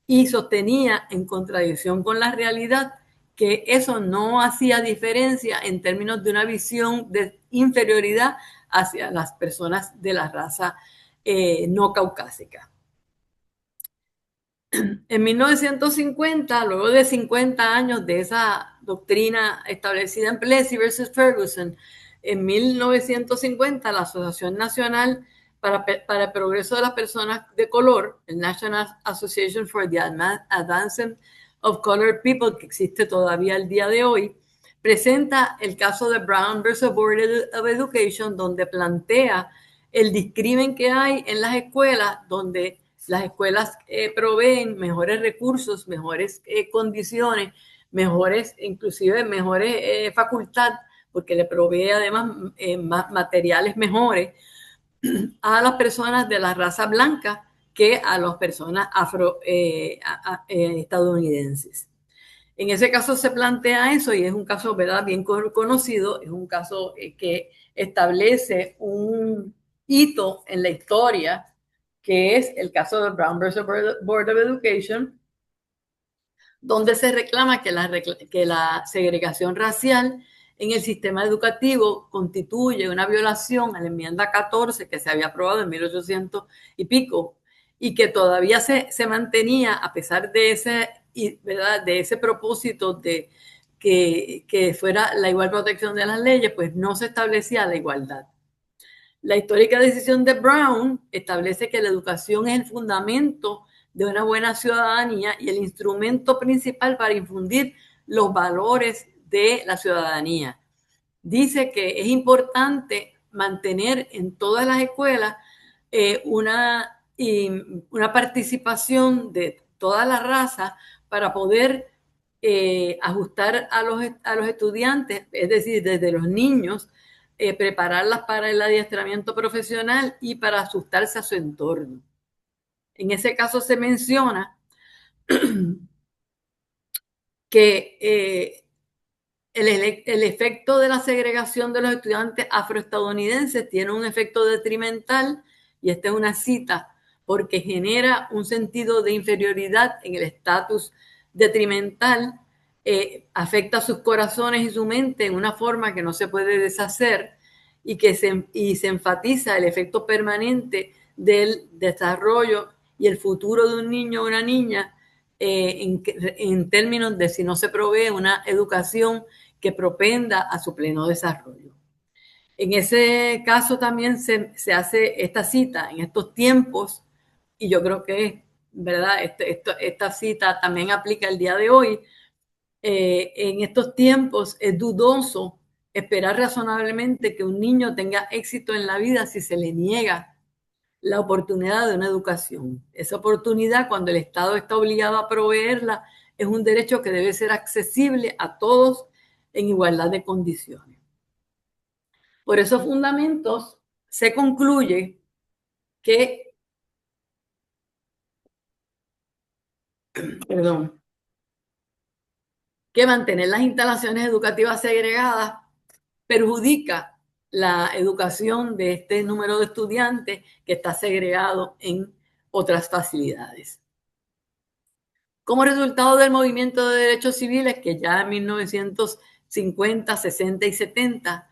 y sostenía, en contradicción con la realidad, que eso no hacía diferencia en términos de una visión de inferioridad hacia las personas de la raza no caucásica. En 1950, luego de 50 años de esa doctrina establecida en Plessy versus Ferguson, en 1950 la Asociación Nacional para el Progreso de las Personas de Color, el National Association for the Advancement of Colored People, que existe todavía el día de hoy, presenta el caso de Brown versus Board of Education, donde plantea el discrimen que hay en las escuelas, donde las escuelas proveen mejores recursos, mejores condiciones, inclusive mejores facultades, porque le provee además materiales mejores a las personas de la raza blanca que a las personas estadounidenses. En ese caso se plantea eso y es un caso, ¿verdad?, bien conocido, es un caso que establece un hito en la historia, que es el caso de Brown versus Board of Education, donde se reclama que la segregación racial en el sistema educativo constituye una violación a la enmienda 14 que se había aprobado en 1800 y pico y que todavía se mantenía a pesar de ese propósito de que fuera la igual protección de las leyes, pues no se establecía la igualdad. La histórica decisión de Brown establece que la educación es el fundamento de una buena ciudadanía y el instrumento principal para infundir los valores de la ciudadanía. Dice que es importante mantener en todas las escuelas una participación de toda la raza para poder ajustar a los estudiantes, es decir, desde los niños, prepararlas para el adiestramiento profesional y para ajustarse a su entorno. En ese caso se menciona que el efecto de la segregación de los estudiantes afroestadounidenses tiene un efecto detrimental, y esta es una cita, porque genera un sentido de inferioridad en el estatus detrimental, afecta sus corazones y su mente en una forma que no se puede deshacer y se enfatiza el efecto permanente del desarrollo y el futuro de un niño o una niña en términos de si no se provee una educación que propenda a su pleno desarrollo. En ese caso también se hace esta cita en estos tiempos, y yo creo que, ¿verdad?, esta cita también aplica el día de hoy. En estos tiempos es dudoso esperar razonablemente que un niño tenga éxito en la vida si se le niega la oportunidad de una educación. Esa oportunidad, cuando el Estado está obligado a proveerla, es un derecho que debe ser accesible a todos en igualdad de condiciones. Por esos fundamentos se concluye que, que mantener las instalaciones educativas segregadas perjudica la educación de este número de estudiantes que está segregado en otras facilidades. Como resultado del movimiento de derechos civiles que ya en 1950, 60 y 70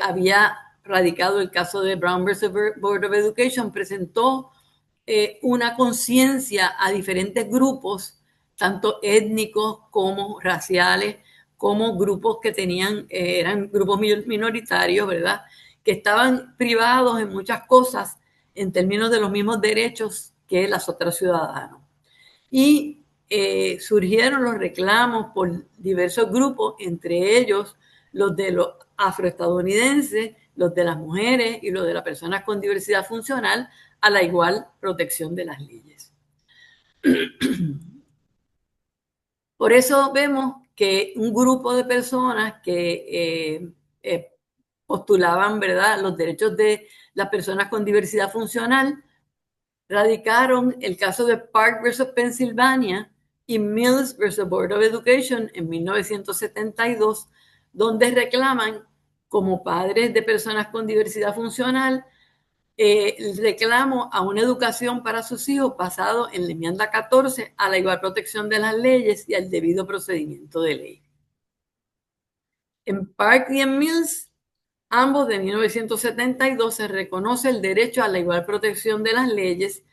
había radicado el caso de Brown versus Board of Education, presentó una conciencia a diferentes grupos, tanto étnicos como raciales, como grupos que tenían, eran grupos minoritarios, ¿verdad? Que estaban privados en muchas cosas en términos de los mismos derechos que los otros ciudadanos. Y surgieron los reclamos por diversos grupos, entre ellos los de los afroestadounidenses, los de las mujeres y los de las personas con diversidad funcional, a la igual protección de las leyes. Por eso vemos que un grupo de personas que postulaban, ¿verdad?, los derechos de las personas con diversidad funcional, radicaron el caso de Park versus Pennsylvania y Mills versus Board of Education en 1972, donde reclaman como padres de personas con diversidad funcional el reclamo a una educación para sus hijos basado en la enmienda 14 a la igual protección de las leyes y al debido procedimiento de ley. En Park y en Mills, ambos de 1972, se reconoce el derecho a la igual protección de las leyes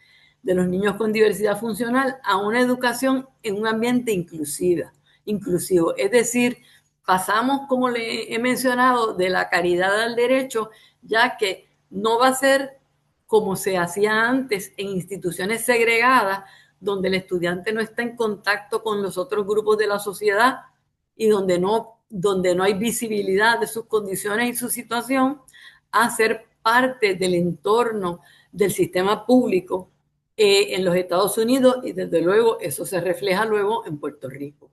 de los niños con diversidad funcional a una educación en un ambiente inclusivo. Es decir, pasamos, como le he mencionado, de la caridad al derecho, ya que no va a ser como se hacía antes en instituciones segregadas, donde el estudiante no está en contacto con los otros grupos de la sociedad y donde no hay visibilidad de sus condiciones y su situación, a ser parte del entorno del sistema público en los Estados Unidos, y desde luego eso se refleja luego en Puerto Rico.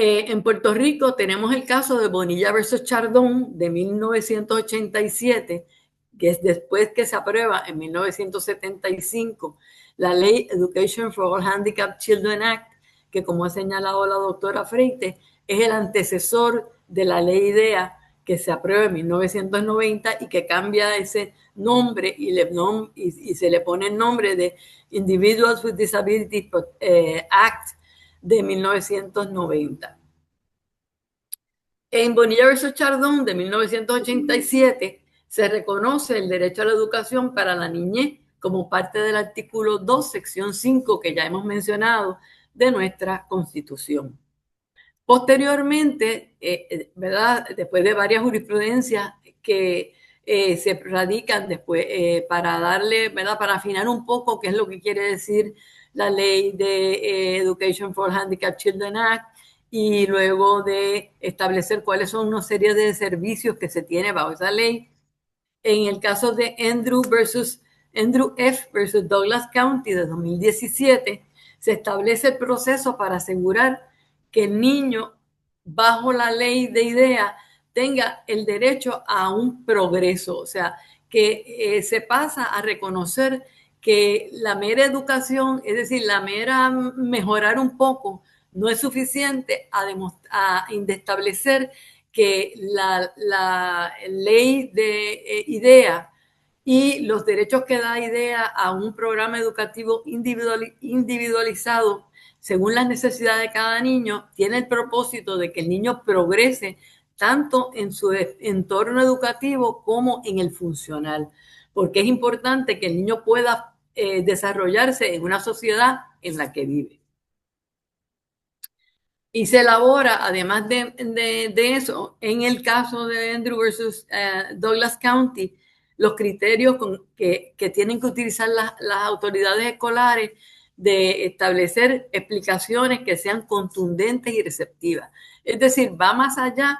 En Puerto Rico tenemos el caso de Bonilla versus Chardón de 1987, que es después que se aprueba en 1975 la ley Education for All Handicapped Children Act, que, como ha señalado la doctora Freites, es el antecesor de la ley IDEA que se aprueba en 1990 y que cambia ese nombre y se le pone el nombre de Individuals with Disabilities Act de 1990. En Bonilla versus Chardón de 1987 se reconoce el derecho a la educación para la niñez como parte del artículo 2, sección 5, que ya hemos mencionado, de nuestra Constitución. Posteriormente, ¿verdad?, después de varias jurisprudencias que se radican después para darle, ¿verdad?, para afinar un poco qué es lo que quiere decir la ley de Education for Handicapped Children Act, y luego de establecer cuáles son una serie de servicios que se tiene bajo esa ley. En el caso de Andrew F. versus Douglas County de 2017, se establece el proceso para asegurar que el niño, bajo la ley de IDEA, tenga el derecho a un progreso, o sea, que se pasa a reconocer que la mera educación, es decir, la mera mejorar un poco, no es suficiente a establecer que la ley de IDEA y los derechos que da IDEA a un programa educativo individualizado según las necesidades de cada niño tiene el propósito de que el niño progrese tanto en su entorno educativo como en el funcional, porque es importante que el niño pueda desarrollarse en una sociedad en la que vive. Y se elabora, además de eso, en el caso de Andrew versus Douglas County, los criterios que tienen que utilizar las autoridades escolares de establecer explicaciones que sean contundentes y receptivas. Es decir, va más allá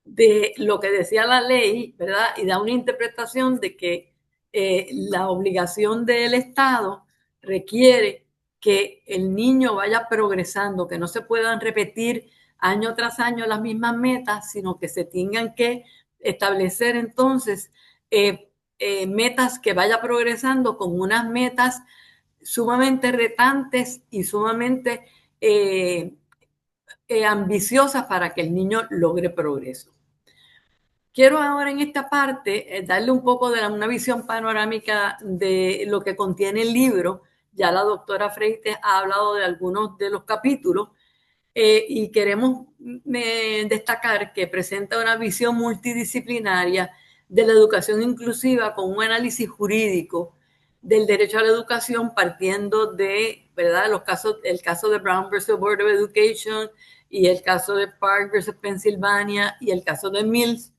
de lo que decía la ley, ¿verdad? Y da una interpretación de que la obligación del Estado requiere que el niño vaya progresando, que no se puedan repetir año tras año las mismas metas, sino que se tengan que establecer entonces metas que vaya progresando con unas metas sumamente retantes y sumamente ambiciosas para que el niño logre progreso. Quiero ahora en esta parte darle un poco de una visión panorámica de lo que contiene el libro. Ya la doctora Freites ha hablado de algunos de los capítulos y queremos destacar que presenta una visión multidisciplinaria de la educación inclusiva con un análisis jurídico del derecho a la educación partiendo de, ¿verdad?, el caso de Brown versus Board of Education y el caso de Park versus Pennsylvania y el caso de Mills.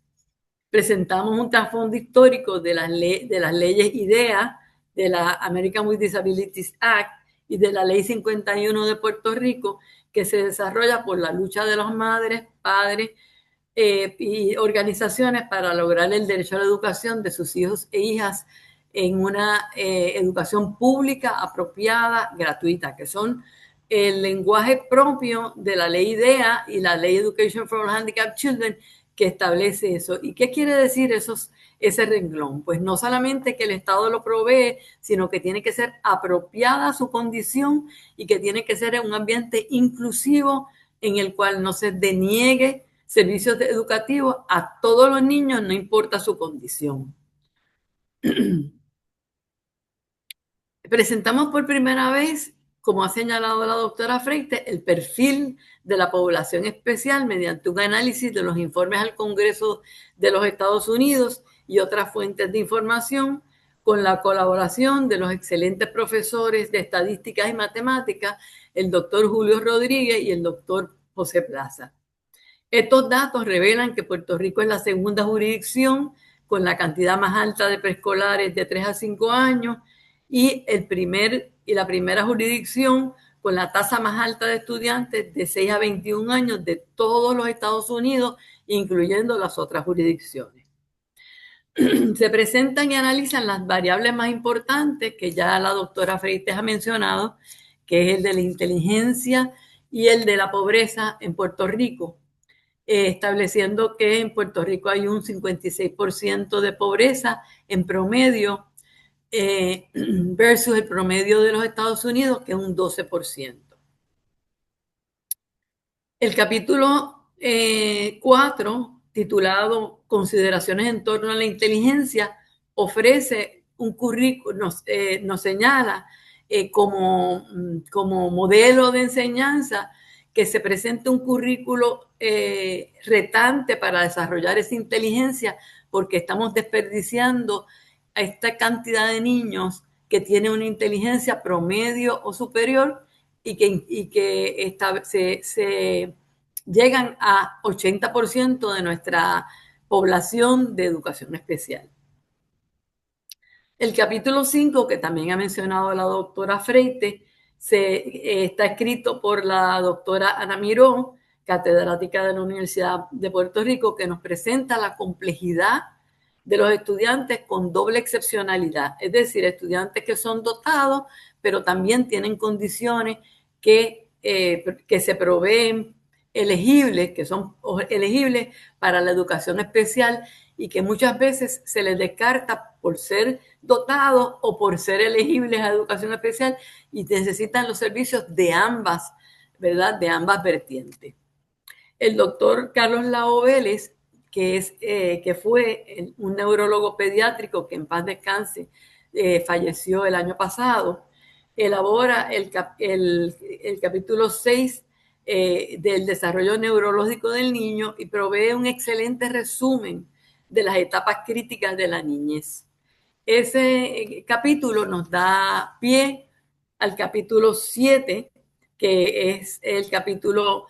Presentamos un trasfondo histórico de las leyes IDEA, de la American with Disabilities Act y de la Ley 51 de Puerto Rico, que se desarrolla por la lucha de las madres, padres y organizaciones para lograr el derecho a la educación de sus hijos e hijas en una educación pública, apropiada, gratuita, que son el lenguaje propio de la ley IDEA y la ley Education for Handicapped Children, que establece eso. ¿Y qué quiere decir ese renglón? Pues no solamente que el Estado lo provee, sino que tiene que ser apropiada a su condición y que tiene que ser un ambiente inclusivo en el cual no se deniegue servicios educativos a todos los niños, no importa su condición. Presentamos por primera vez, como ha señalado la doctora Freite, el perfil de la población especial mediante un análisis de los informes al Congreso de los Estados Unidos y otras fuentes de información, con la colaboración de los excelentes profesores de estadísticas y matemáticas, el doctor Julio Rodríguez y el doctor José Plaza. Estos datos revelan que Puerto Rico es la segunda jurisdicción con la cantidad más alta de preescolares de 3 a 5 años y la primera jurisdicción con la tasa más alta de estudiantes de 6 a 21 años de todos los Estados Unidos, incluyendo las otras jurisdicciones. Se presentan y analizan las variables más importantes que ya la doctora Freites ha mencionado, que es el de la inteligencia y el de la pobreza en Puerto Rico, estableciendo que en Puerto Rico hay un 56% de pobreza en promedio versus el promedio de los Estados Unidos, que es un 12%. El capítulo 4, titulado Consideraciones en torno a la inteligencia, ofrece un currículo, nos señala como modelo de enseñanza que se presente un currículo retante para desarrollar esa inteligencia, porque estamos desperdiciando a esta cantidad de niños que tienen una inteligencia promedio o superior y que se llegan a 80% de nuestra población de educación especial. El capítulo 5, que también ha mencionado la doctora Freite, está escrito por la doctora Ana Miró, catedrática de la Universidad de Puerto Rico, que nos presenta la complejidad de los estudiantes con doble excepcionalidad, es decir, estudiantes que son dotados, pero también tienen condiciones que se proveen elegibles, que son elegibles para la educación especial y que muchas veces se les descarta por ser dotados o por ser elegibles a educación especial y necesitan los servicios de ambas, ¿verdad? De ambas vertientes. El doctor Carlos Lao Vélez, que fue un neurólogo pediátrico que en paz descanse, falleció el año pasado, elabora el capítulo 6 del desarrollo neurológico del niño y provee un excelente resumen de las etapas críticas de la niñez. Ese capítulo nos da pie al capítulo 7, que es el capítulo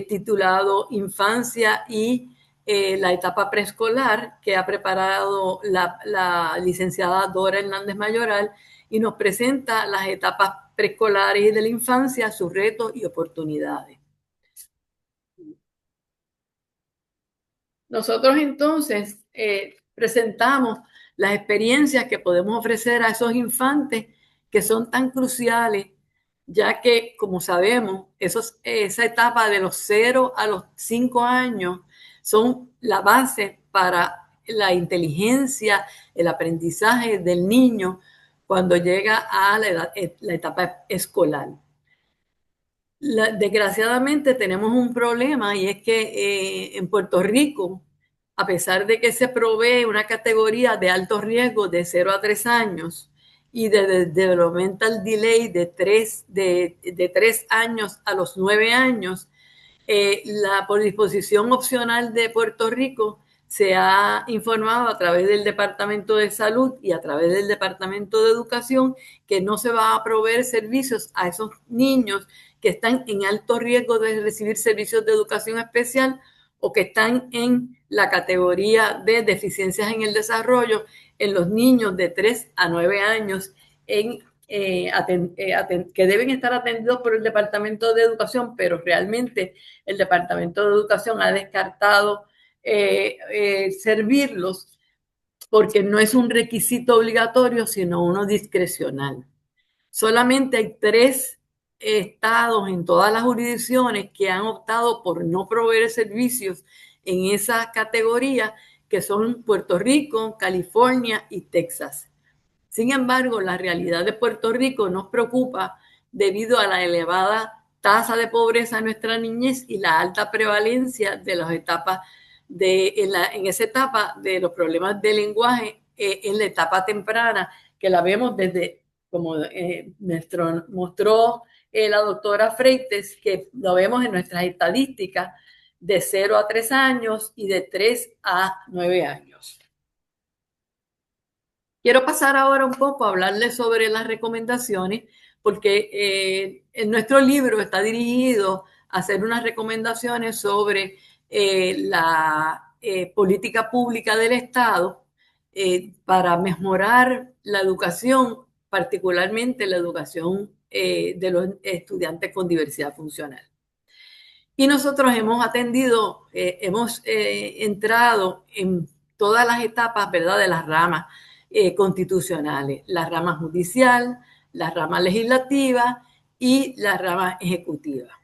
titulado Infancia y la etapa preescolar, que ha preparado la licenciada Dora Hernández Mayoral y nos presenta las etapas preescolares y de la infancia, sus retos y oportunidades. Nosotros entonces presentamos las experiencias que podemos ofrecer a esos infantes que son tan cruciales, ya que, como sabemos, esa etapa de los 0 a los 5 años son la base para la inteligencia, el aprendizaje del niño cuando llega a la etapa escolar. Desgraciadamente tenemos un problema y es que en Puerto Rico, a pesar de que se provee una categoría de alto riesgo de 0 a 3 años y de developmental delay de 3 años a los 9 años, por disposición opcional de Puerto Rico se ha informado a través del Departamento de Salud y a través del Departamento de Educación que no se va a proveer servicios a esos niños que están en alto riesgo de recibir servicios de educación especial o que están en la categoría de deficiencias en el desarrollo en los niños de 3 a 9 años que deben estar atendidos por el Departamento de Educación, pero realmente el Departamento de Educación ha descartado servirlos porque no es un requisito obligatorio, sino uno discrecional. Solamente hay 3 estados en todas las jurisdicciones que han optado por no proveer servicios en esa categoría, que son Puerto Rico, California y Texas. Sin embargo, la realidad de Puerto Rico nos preocupa debido a la elevada tasa de pobreza en nuestra niñez y la alta prevalencia de las etapas en esa etapa de los problemas de lenguaje en la etapa temprana, que la vemos desde, como mostró la doctora Freites, que lo vemos en nuestras estadísticas de 0 a 3 años y de 3 a 9 años. Quiero pasar ahora un poco a hablarles sobre las recomendaciones, porque en nuestro libro está dirigido a hacer unas recomendaciones sobre la política pública del Estado para mejorar la educación, particularmente la educación de los estudiantes con diversidad funcional. Y nosotros hemos entrado en todas las etapas, ¿verdad?, de las ramas constitucionales, la rama judicial, la rama legislativa y la rama ejecutiva.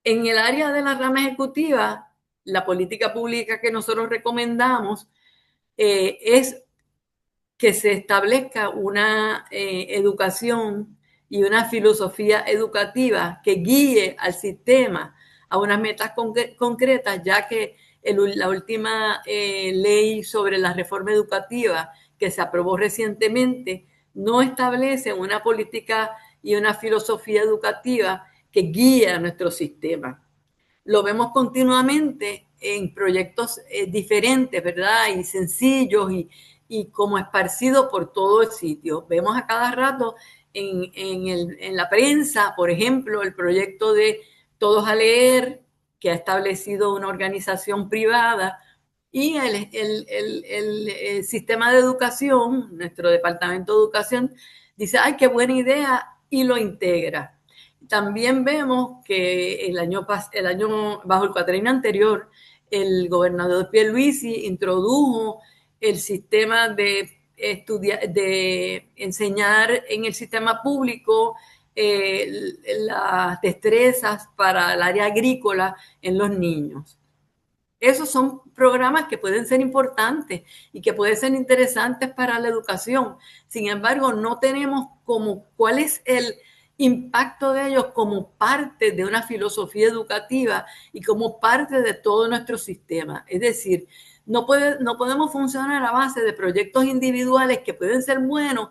En el área de la rama ejecutiva, la política pública que nosotros recomendamos es que se establezca una educación y una filosofía educativa que guíe al sistema a unas metas concretas, ya que la última ley sobre la reforma educativa que se aprobó recientemente no establece una política y una filosofía educativa que guíe a nuestro sistema. Lo vemos continuamente en proyectos diferentes, ¿verdad? Y sencillos y como esparcido por todo el sitio. Vemos a cada rato en la prensa, por ejemplo, el proyecto de Todos a Leer, que ha establecido una organización privada, y el sistema de educación, nuestro departamento de educación, dice, ¡ay, qué buena idea! Y lo integra. También vemos que el año bajo el cuatrienio anterior, el gobernador Pierluisi introdujo el sistema de enseñar en el sistema público las destrezas para el área agrícola en los niños. Esos son programas que pueden ser importantes y que pueden ser interesantes para la educación. Sin embargo, no tenemos cuál es el impacto de ellos como parte de una filosofía educativa y como parte de todo nuestro sistema. Es decir, no podemos funcionar a base de proyectos individuales que pueden ser buenos,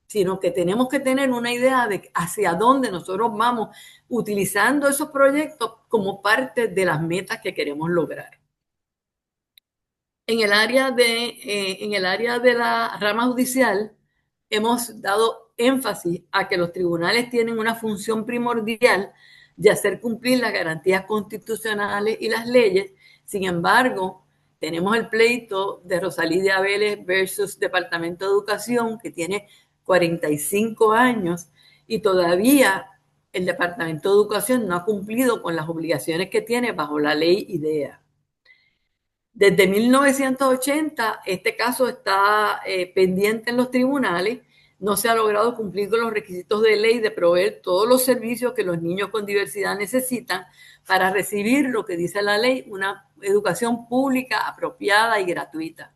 sino que tenemos que tener una idea de hacia dónde nosotros vamos utilizando esos proyectos como parte de las metas que queremos lograr. En el área de la rama judicial, hemos dado énfasis a que los tribunales tienen una función primordial de hacer cumplir las garantías constitucionales y las leyes. Sin embargo, tenemos el pleito de Rosalía Vélez versus Departamento de Educación, que tiene 45 años y todavía el Departamento de Educación no ha cumplido con las obligaciones que tiene bajo la ley IDEA. Desde 1980, este caso está pendiente en los tribunales. No se ha logrado cumplir con los requisitos de ley de proveer todos los servicios que los niños con diversidad necesitan para recibir lo que dice la ley, una educación pública, apropiada y gratuita.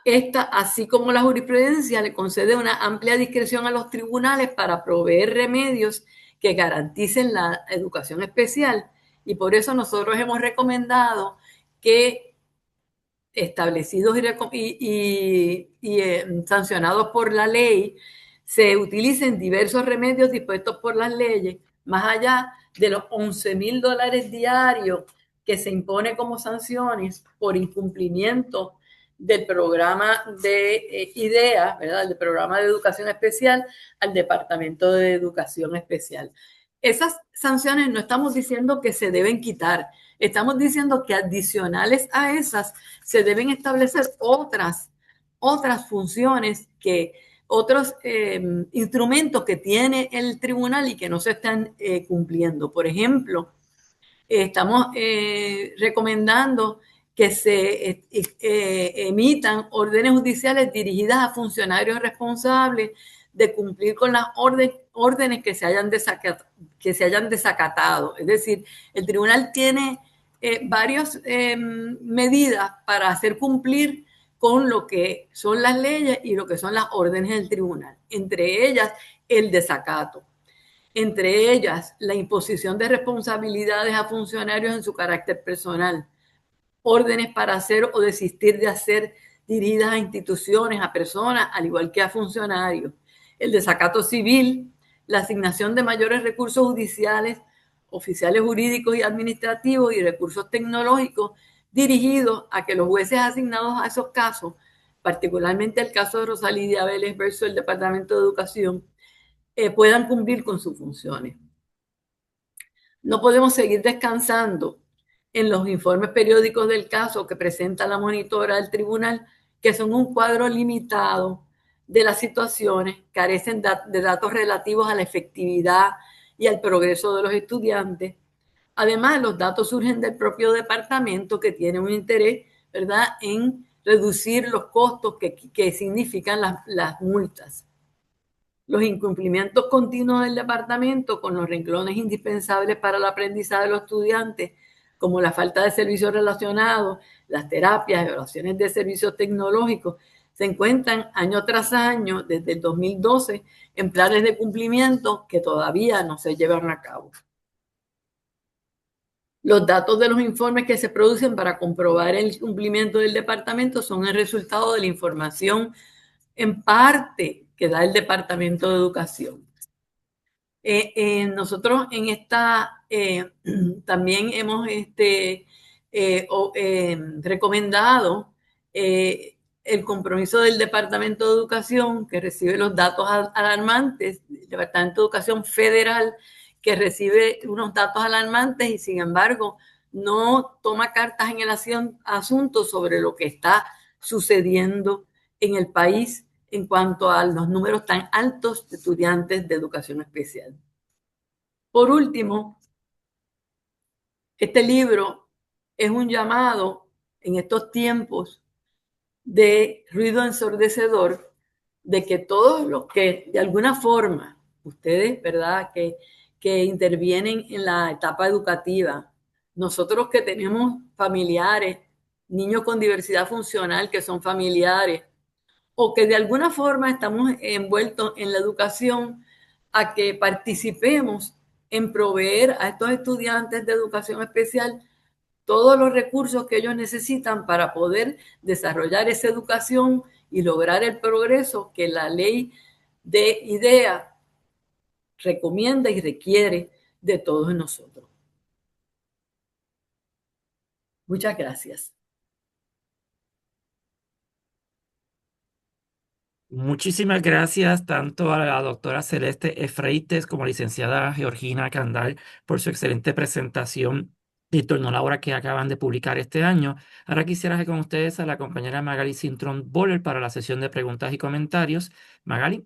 Esta, así como la jurisprudencia, le concede una amplia discreción a los tribunales para proveer remedios que garanticen la educación especial. Y por eso nosotros hemos recomendado que establecidos y sancionados por la ley, se utilicen diversos remedios dispuestos por las leyes, más allá de los $11,000 diarios que se impone como sanciones por incumplimiento del programa de IDEA, ¿verdad? Del programa de educación especial al Departamento de Educación Especial. Esas sanciones no estamos diciendo que se deben quitar, estamos diciendo que adicionales a esas se deben establecer otras funciones, otros instrumentos que tiene el tribunal y que no se están cumpliendo. Por ejemplo, estamos recomendando que se emitan órdenes judiciales dirigidas a funcionarios responsables de cumplir con las órdenes que se hayan desacatado. Es decir, el tribunal tiene varias medidas para hacer cumplir con lo que son las leyes y lo que son las órdenes del tribunal. Entre ellas, el desacato. Entre ellas, la imposición de responsabilidades a funcionarios en su carácter personal, órdenes para hacer o desistir de hacer dirigidas a instituciones, a personas, al igual que a funcionarios, el desacato civil, la asignación de mayores recursos judiciales, oficiales jurídicos y administrativos y recursos tecnológicos dirigidos a que los jueces asignados a esos casos, particularmente el caso de Rosalía Vélez versus el Departamento de Educación, puedan cumplir con sus funciones. No podemos seguir descansando en los informes periódicos del caso que presenta la monitora del tribunal, que son un cuadro limitado de las situaciones, carecen de datos relativos a la efectividad y al progreso de los estudiantes. Además, los datos surgen del propio departamento, que tiene un interés, ¿verdad?, en reducir los costos que significan las multas. Los incumplimientos continuos del departamento con los renglones indispensables para el aprendizaje de los estudiantes, como la falta de servicios relacionados, las terapias, evaluaciones de servicios tecnológicos, se encuentran año tras año, desde el 2012, en planes de cumplimiento que todavía no se llevan a cabo. Los datos de los informes que se producen para comprobar el cumplimiento del departamento son el resultado de la información en parte que da el Departamento de Educación. Nosotros en esta también hemos recomendado el compromiso del Departamento de Educación, que recibe los datos alarmantes, el Departamento de Educación Federal, que recibe unos datos alarmantes y sin embargo no toma cartas en el asunto sobre lo que está sucediendo en el país en cuanto a los números tan altos de estudiantes de educación especial. Por último, este libro es un llamado en estos tiempos de ruido ensordecedor de que todos los que de alguna forma, ustedes, ¿verdad?, que intervienen en la etapa educativa, nosotros que tenemos familiares, niños con diversidad funcional que son familiares, o que de alguna forma estamos envueltos en la educación, a que participemos en proveer a estos estudiantes de educación especial todos los recursos que ellos necesitan para poder desarrollar esa educación y lograr el progreso que la ley de IDEA recomienda y requiere de todos nosotros. Muchas gracias. Muchísimas gracias tanto a la doctora Celeste Efreites como a la licenciada Georgina Candal por su excelente presentación en torno a la obra que acaban de publicar este año. Ahora quisiera que con ustedes a la compañera Magali Cintrón Boller para la sesión de preguntas y comentarios. Magali.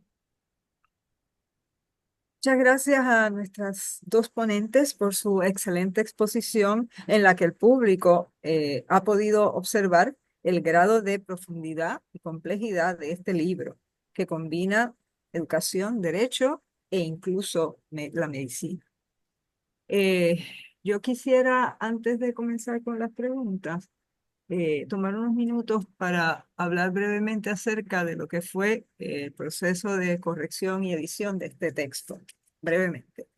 Muchas gracias a nuestras dos ponentes por su excelente exposición en la que el público ha podido observar el grado de profundidad y complejidad de este libro, que combina educación, derecho e incluso la medicina. Yo quisiera, antes de comenzar con las preguntas, tomar unos minutos para hablar brevemente acerca de lo que fue el proceso de corrección y edición de este texto. Brevemente.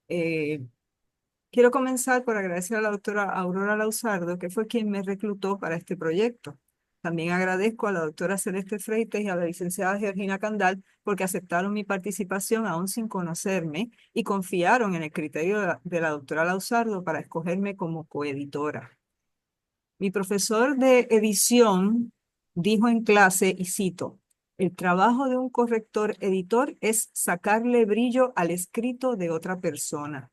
Quiero comenzar por agradecer a la doctora Aurora Lausardo, que fue quien me reclutó para este proyecto. También agradezco a la doctora Celeste Freites y a la licenciada Georgina Candal porque aceptaron mi participación aún sin conocerme y confiaron en el criterio de la doctora Lausardo para escogerme como coeditora. Mi profesor de edición dijo en clase, y cito, el trabajo de un corrector editor es sacarle brillo al escrito de otra persona.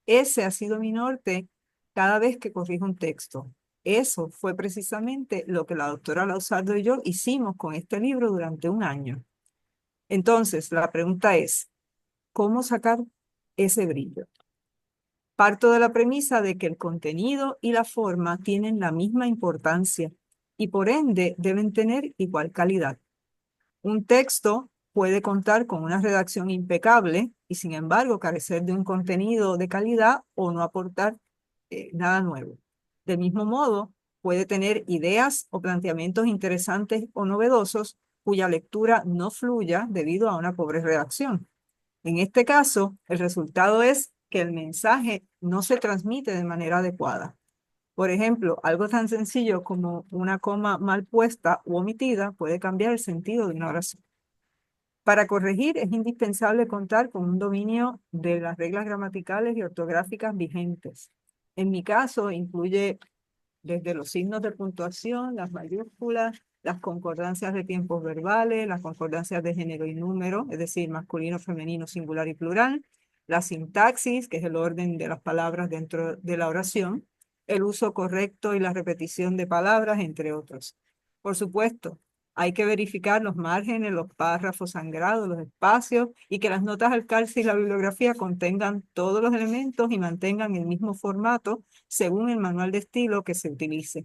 Ese ha sido mi norte cada vez que corrijo un texto. Eso fue precisamente lo que la doctora Lausardo y yo hicimos con este libro durante un año. Entonces, la pregunta es, ¿cómo sacar ese brillo? Parto de la premisa de que el contenido y la forma tienen la misma importancia y por ende deben tener igual calidad. Un texto puede contar con una redacción impecable y sin embargo carecer de un contenido de calidad o no aportar nada nuevo. Del mismo modo, puede tener ideas o planteamientos interesantes o novedosos cuya lectura no fluya debido a una pobre redacción. En este caso, el resultado es que el mensaje no se transmite de manera adecuada. Por ejemplo, algo tan sencillo como una coma mal puesta u omitida puede cambiar el sentido de una oración. Para corregir es indispensable contar con un dominio de las reglas gramaticales y ortográficas vigentes. En mi caso, incluye desde los signos de puntuación, las mayúsculas, las concordancias de tiempos verbales, las concordancias de género y número, es decir, masculino, femenino, singular y plural, la sintaxis, que es el orden de las palabras dentro de la oración, el uso correcto y la repetición de palabras, entre otros. Por supuesto, hay que verificar los márgenes, los párrafos sangrados, los espacios y que las notas al calce y la bibliografía contengan todos los elementos y mantengan el mismo formato según el manual de estilo que se utilice.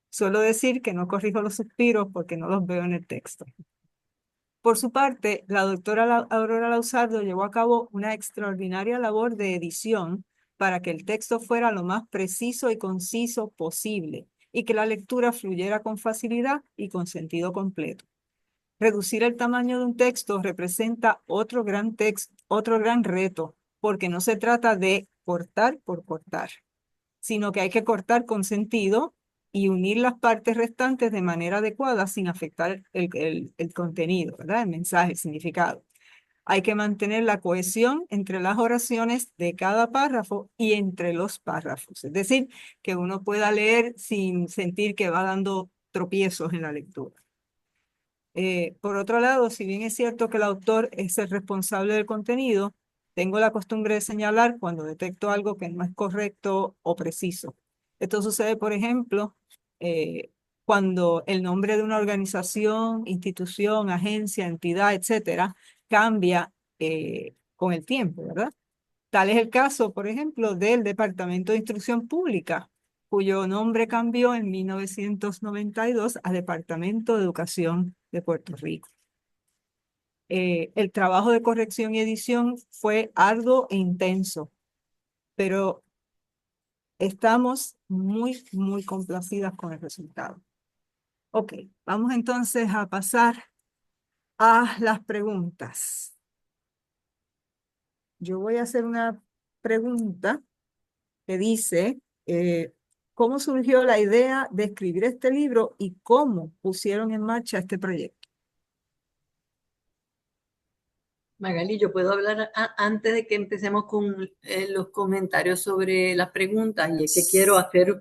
Suelo decir que no corrijo los suspiros porque no los veo en el texto. Por su parte, la doctora Aurora Lausardo llevó a cabo una extraordinaria labor de edición para que el texto fuera lo más preciso y conciso posible y que la lectura fluyera con facilidad y con sentido completo. Reducir el tamaño de un texto representa otro gran reto, porque no se trata de cortar por cortar, sino que hay que cortar con sentido y unir las partes restantes de manera adecuada sin afectar el contenido, ¿verdad? El mensaje, el significado. Hay que mantener la cohesión entre las oraciones de cada párrafo y entre los párrafos. Es decir, que uno pueda leer sin sentir que va dando tropiezos en la lectura. Por otro lado, si bien es cierto que el autor es el responsable del contenido, tengo la costumbre de señalar cuando detecto algo que no es correcto o preciso. Esto sucede, por ejemplo, cuando el nombre de una organización, institución, agencia, entidad, etcétera, cambia con el tiempo, ¿verdad? Tal es el caso, por ejemplo, del Departamento de Instrucción Pública, cuyo nombre cambió en 1992 a Departamento de Educación de Puerto Rico. El trabajo de corrección y edición fue arduo e intenso, pero estamos muy, muy complacidas con el resultado. Ok, vamos entonces a pasar a las preguntas. Yo voy a hacer una pregunta que dice, ¿cómo surgió la idea de escribir este libro y cómo pusieron en marcha este proyecto? Magali, yo puedo hablar antes de que empecemos con los comentarios sobre las preguntas, y es que quiero hacer,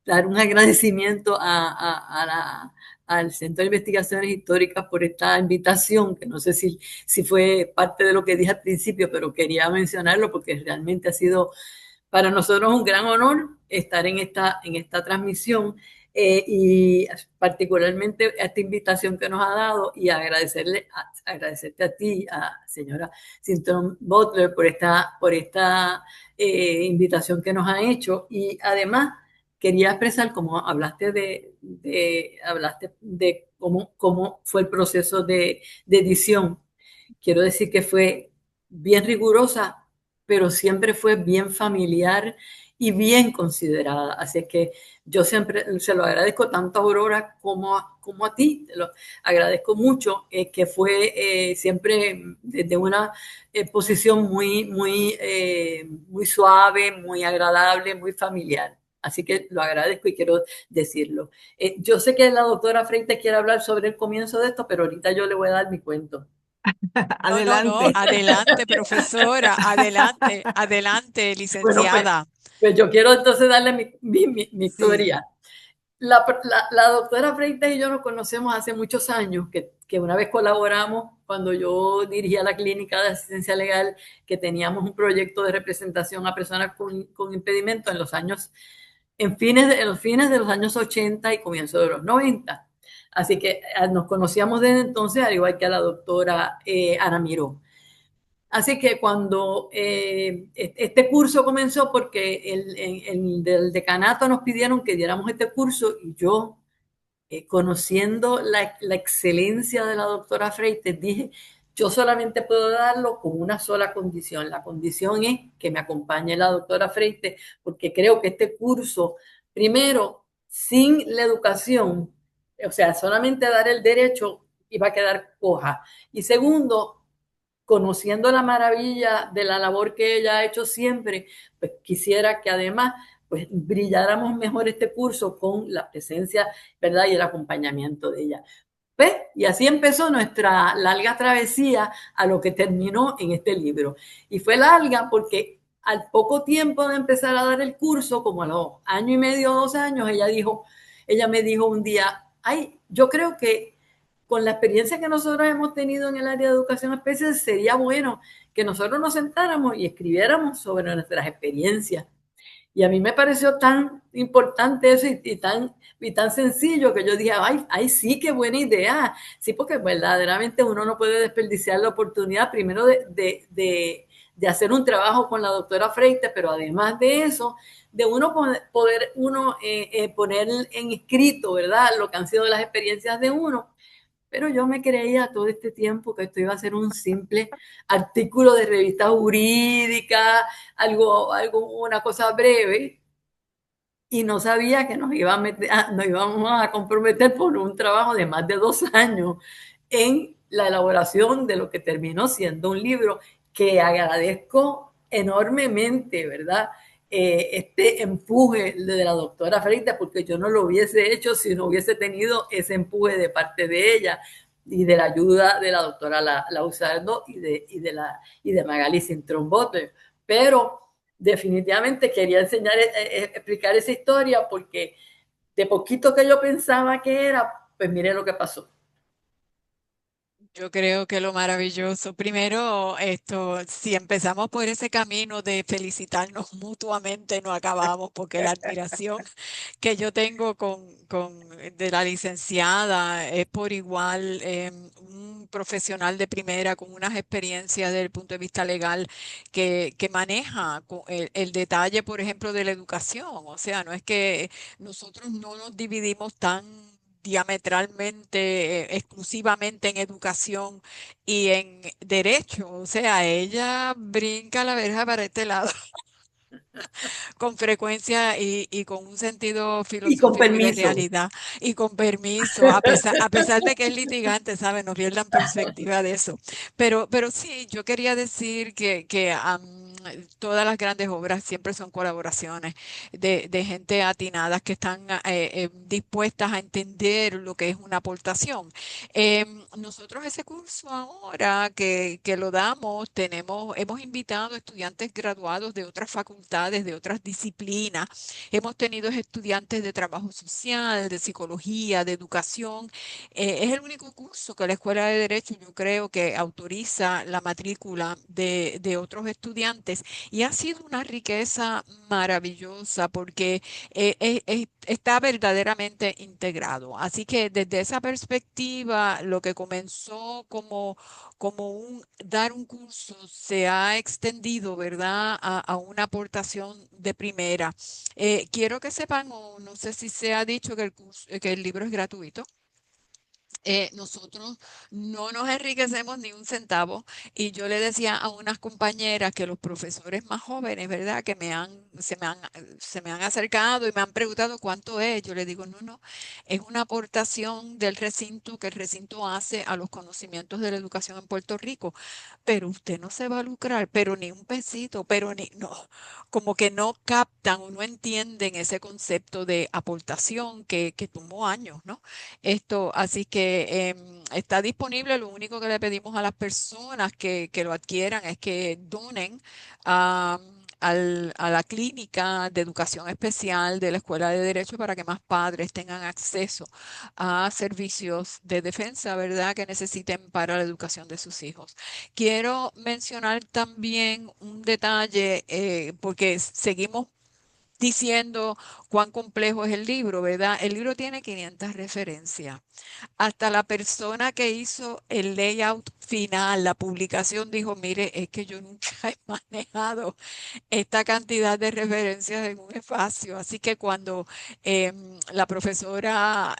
dar un agradecimiento al Centro de Investigaciones Históricas por esta invitación, que no sé si fue parte de lo que dije al principio, pero quería mencionarlo porque realmente ha sido para nosotros un gran honor estar en esta transmisión, y particularmente esta invitación que nos ha dado, y agradecerte a ti, a señora Sinton Butler, por esta invitación que nos ha hecho. Y además quería expresar, como hablaste de cómo fue el proceso de edición. Quiero decir que fue bien rigurosa, pero siempre fue bien familiar y bien considerada. Así que yo siempre se lo agradezco tanto a Aurora como a ti. Te lo agradezco mucho, que fue siempre desde una posición muy suave, muy agradable, muy familiar. Así que lo agradezco y quiero decirlo. Yo sé que la doctora Freite quiere hablar sobre el comienzo de esto, pero ahorita yo le voy a dar mi cuento. No, no, no, Adelante. adelante, profesora, adelante, adelante, Bueno, licenciada. pues yo quiero entonces darle mi Sí. historia. La doctora Freitas y yo nos conocemos hace muchos años, que una vez colaboramos cuando yo dirigía la clínica de asistencia legal, que teníamos un proyecto de representación a personas con impedimento en los años, en los fines de los años 80 y comienzo de los 90. Así que nos conocíamos desde entonces, al igual que a la doctora Ana Miró. Así que cuando este curso comenzó, porque del decanato nos pidieron que diéramos este curso y yo, conociendo la excelencia de la doctora Freites, dije, yo solamente puedo darlo con una sola condición. La condición es que me acompañe la doctora Freites, porque creo que este curso, primero, sin la educación, o sea, solamente dar el derecho, iba a quedar coja. Y segundo, conociendo la maravilla de la labor que ella ha hecho siempre, pues quisiera que además pues brilláramos mejor este curso con la presencia, ¿verdad? Y el acompañamiento de ella. ¿Ves? Y así empezó nuestra larga travesía a lo que terminó en este libro. Y fue larga porque al poco tiempo de empezar a dar el curso, como a los año y medio, 2 años, ella me dijo un día, ay, yo creo que con la experiencia que nosotros hemos tenido en el área de educación especial, sería bueno que nosotros nos sentáramos y escribiéramos sobre nuestras experiencias. Y a mí me pareció tan importante eso y tan sencillo que yo dije, ay, sí, qué buena idea. Sí, porque verdaderamente uno no puede desperdiciar la oportunidad primero de hacer un trabajo con la doctora Freite, pero además de eso, de uno poder uno poner en escrito, ¿verdad? Lo que han sido las experiencias de uno. Pero yo me creía todo este tiempo que esto iba a ser un simple artículo de revista jurídica, una cosa breve, y no sabía que nos íbamos a comprometer por un trabajo de más de 2 años en la elaboración de lo que terminó siendo un libro que agradezco enormemente, ¿verdad? Este empuje de la doctora Freita, porque yo no lo hubiese hecho si no hubiese tenido ese empuje de parte de ella y de la ayuda de la doctora Lausardo y de Magali Sintrombote. Pero definitivamente quería explicar esa historia porque de poquito que yo pensaba que era, pues mire lo que pasó. Yo creo que lo maravilloso, primero, si empezamos por ese camino de felicitarnos mutuamente, no acabamos, porque la admiración que yo tengo de la licenciada es por igual un profesional de primera con unas experiencias desde el punto de vista legal que maneja el detalle, por ejemplo, de la educación. O sea, no es que nosotros no nos dividimos tan diametralmente, exclusivamente en educación y en derecho. O sea, ella brinca la verja para este lado con frecuencia y con un sentido Y con filosófico y de permiso. realidad y con permiso, a pesar de que es litigante, ¿sabes? No pierdan perspectiva de eso. Pero sí, yo quería decir que todas las grandes obras siempre son colaboraciones de gente atinadas que están dispuestas a entender lo que es una aportación. Nosotros ese curso ahora que lo damos, hemos invitado estudiantes graduados de otras facultades, de otras disciplinas. Hemos tenido estudiantes de trabajo social, de psicología, de educación. Es el único curso que la Escuela de Derecho, yo creo, que autoriza la matrícula de otros estudiantes y ha sido una riqueza maravillosa porque está verdaderamente integrado. Así que desde esa perspectiva, lo que comenzó como dar un curso se ha extendido, ¿verdad?, a una aportación de primera. Quiero que sepan, o no sé si se ha dicho que que el libro es gratuito. nosotros no nos enriquecemos ni un centavo y yo le decía a unas compañeras que los profesores más jóvenes, ¿verdad? Que se me han acercado y me han preguntado cuánto es. Yo les digo, no, no, es una aportación del recinto que el recinto hace a los conocimientos de la educación en Puerto Rico, pero usted no se va a lucrar, pero ni un pesito, pero ni, no, como que no captan o no entienden ese concepto de aportación que tomó años, ¿no? Esto, así que está disponible. Lo único que le pedimos a las personas que lo adquieran es que donen a la clínica de educación especial de la Escuela de Derecho para que más padres tengan acceso a servicios de defensa, ¿verdad?, que necesiten para la educación de sus hijos. Quiero mencionar también un detalle, porque seguimos diciendo cuán complejo es el libro, ¿verdad? El libro tiene 500 referencias. Hasta la persona que hizo el layout final, la publicación, dijo, mire, es que yo nunca he manejado esta cantidad de referencias en un espacio. Así que cuando la profesora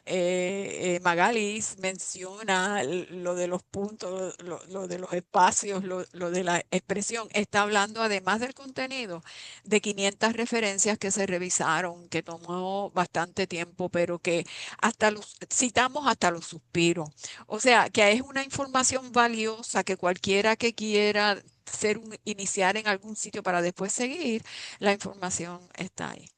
Magalis menciona lo de los puntos, lo de los espacios, lo de la expresión, está hablando además del contenido de 500 referencias que se revisaron, que tomó bastante tiempo, pero que hasta los citamos hasta los suspiros. O sea, que es una información valiosa que cualquiera que quiera iniciar en algún sitio para después seguir, la información está ahí.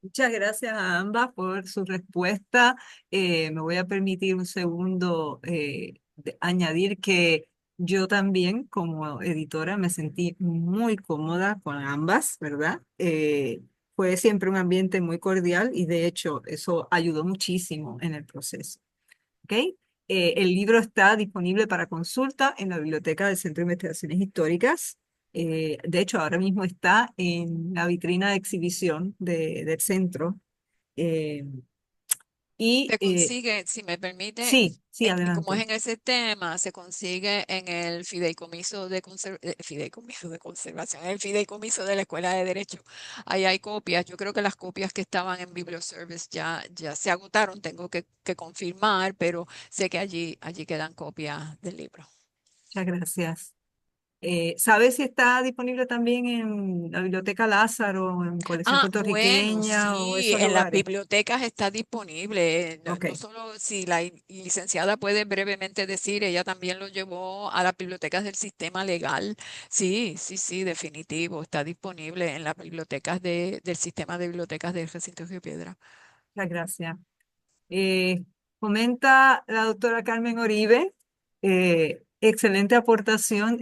Muchas gracias a ambas por su respuesta. Me voy a permitir un segundo añadir que yo también como editora me sentí muy cómoda con ambas, ¿verdad? Fue siempre un ambiente muy cordial y de hecho eso ayudó muchísimo en el proceso. ¿Ok? El libro está disponible para consulta en la biblioteca del Centro de Investigaciones Históricas. De hecho, ahora mismo está en la vitrina de exhibición del centro. Eh, y Se consigue, si me permite, sí, sí, como es adelante. en ese tema, se consigue en el fideicomiso de conservación, el fideicomiso de la Escuela de Derecho. Ahí hay copias. Yo creo que las copias que estaban en Biblioservice ya se agotaron. Tengo que confirmar, pero sé que allí quedan copias del libro. Muchas gracias. ¿Sabes si está disponible también en la Biblioteca Lázaro, en colección Ah, bueno, puertorriqueña o sí, esos en las lugares? bibliotecas está disponible. No, Ok, no solo si la licenciada puede brevemente decir, ella también lo llevó a las bibliotecas del sistema legal. Sí, sí, sí, definitivo, está disponible en las bibliotecas del sistema de bibliotecas del recinto de Río Piedra. muchas gracias. Comenta la doctora Carmen Oribe, excelente aportación,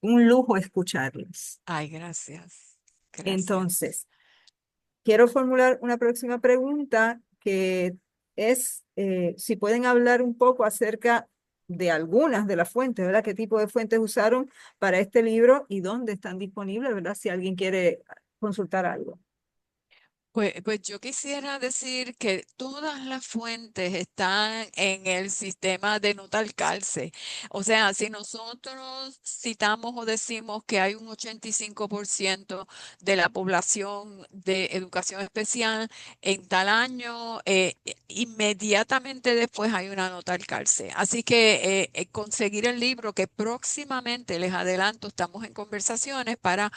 un lujo escucharles. Ay, gracias, gracias. Entonces, quiero formular una próxima pregunta que es si pueden hablar un poco acerca de algunas de las fuentes, ¿verdad? ¿Qué tipo de fuentes usaron para este libro y dónde están disponibles, ¿verdad? Si alguien quiere consultar algo. Pues yo quisiera decir que todas las fuentes están en el sistema de nota al calce. O sea, si nosotros citamos o decimos que hay un 85% de la población de educación especial en tal año, inmediatamente después hay una nota al calce. Así que conseguir el libro que próximamente, les adelanto, estamos en conversaciones para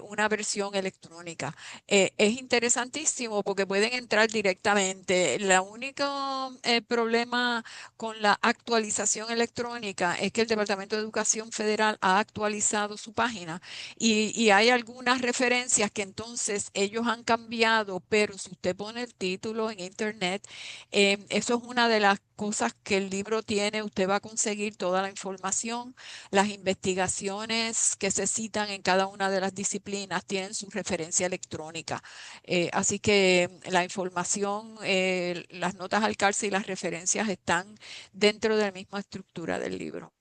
una versión electrónica. Es interesantísimo porque pueden entrar directamente. El único problema con la actualización electrónica es que el Departamento de Educación Federal ha actualizado su página y hay algunas referencias que entonces ellos han cambiado, pero si usted pone el título en internet, eso es una de las cosas que el libro tiene. Usted va a conseguir toda la información, las investigaciones que se citan en cada una de las disciplinas tienen su referencia electrónica. Así que la información, las notas al calce y las referencias están dentro de la misma estructura del libro.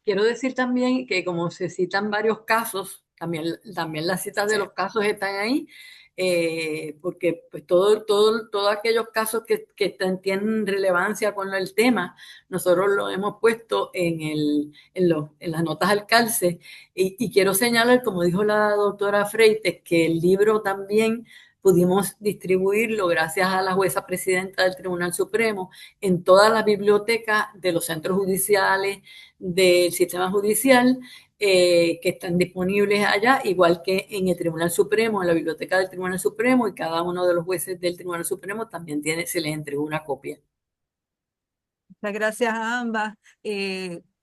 Quiero decir también que como se citan varios casos, también las citas de Sí. los casos están ahí, porque pues todos aquellos casos tienen relevancia con el tema, nosotros lo hemos puesto en las notas al calce. Y quiero señalar, como dijo la doctora Freites, que el libro también pudimos distribuirlo gracias a la jueza presidenta del Tribunal Supremo en todas las bibliotecas de los centros judiciales del sistema judicial que están disponibles allá, igual que en el Tribunal Supremo, en la biblioteca del Tribunal Supremo, y cada uno de los jueces del Tribunal Supremo también se les entregó una copia. Muchas gracias a ambas.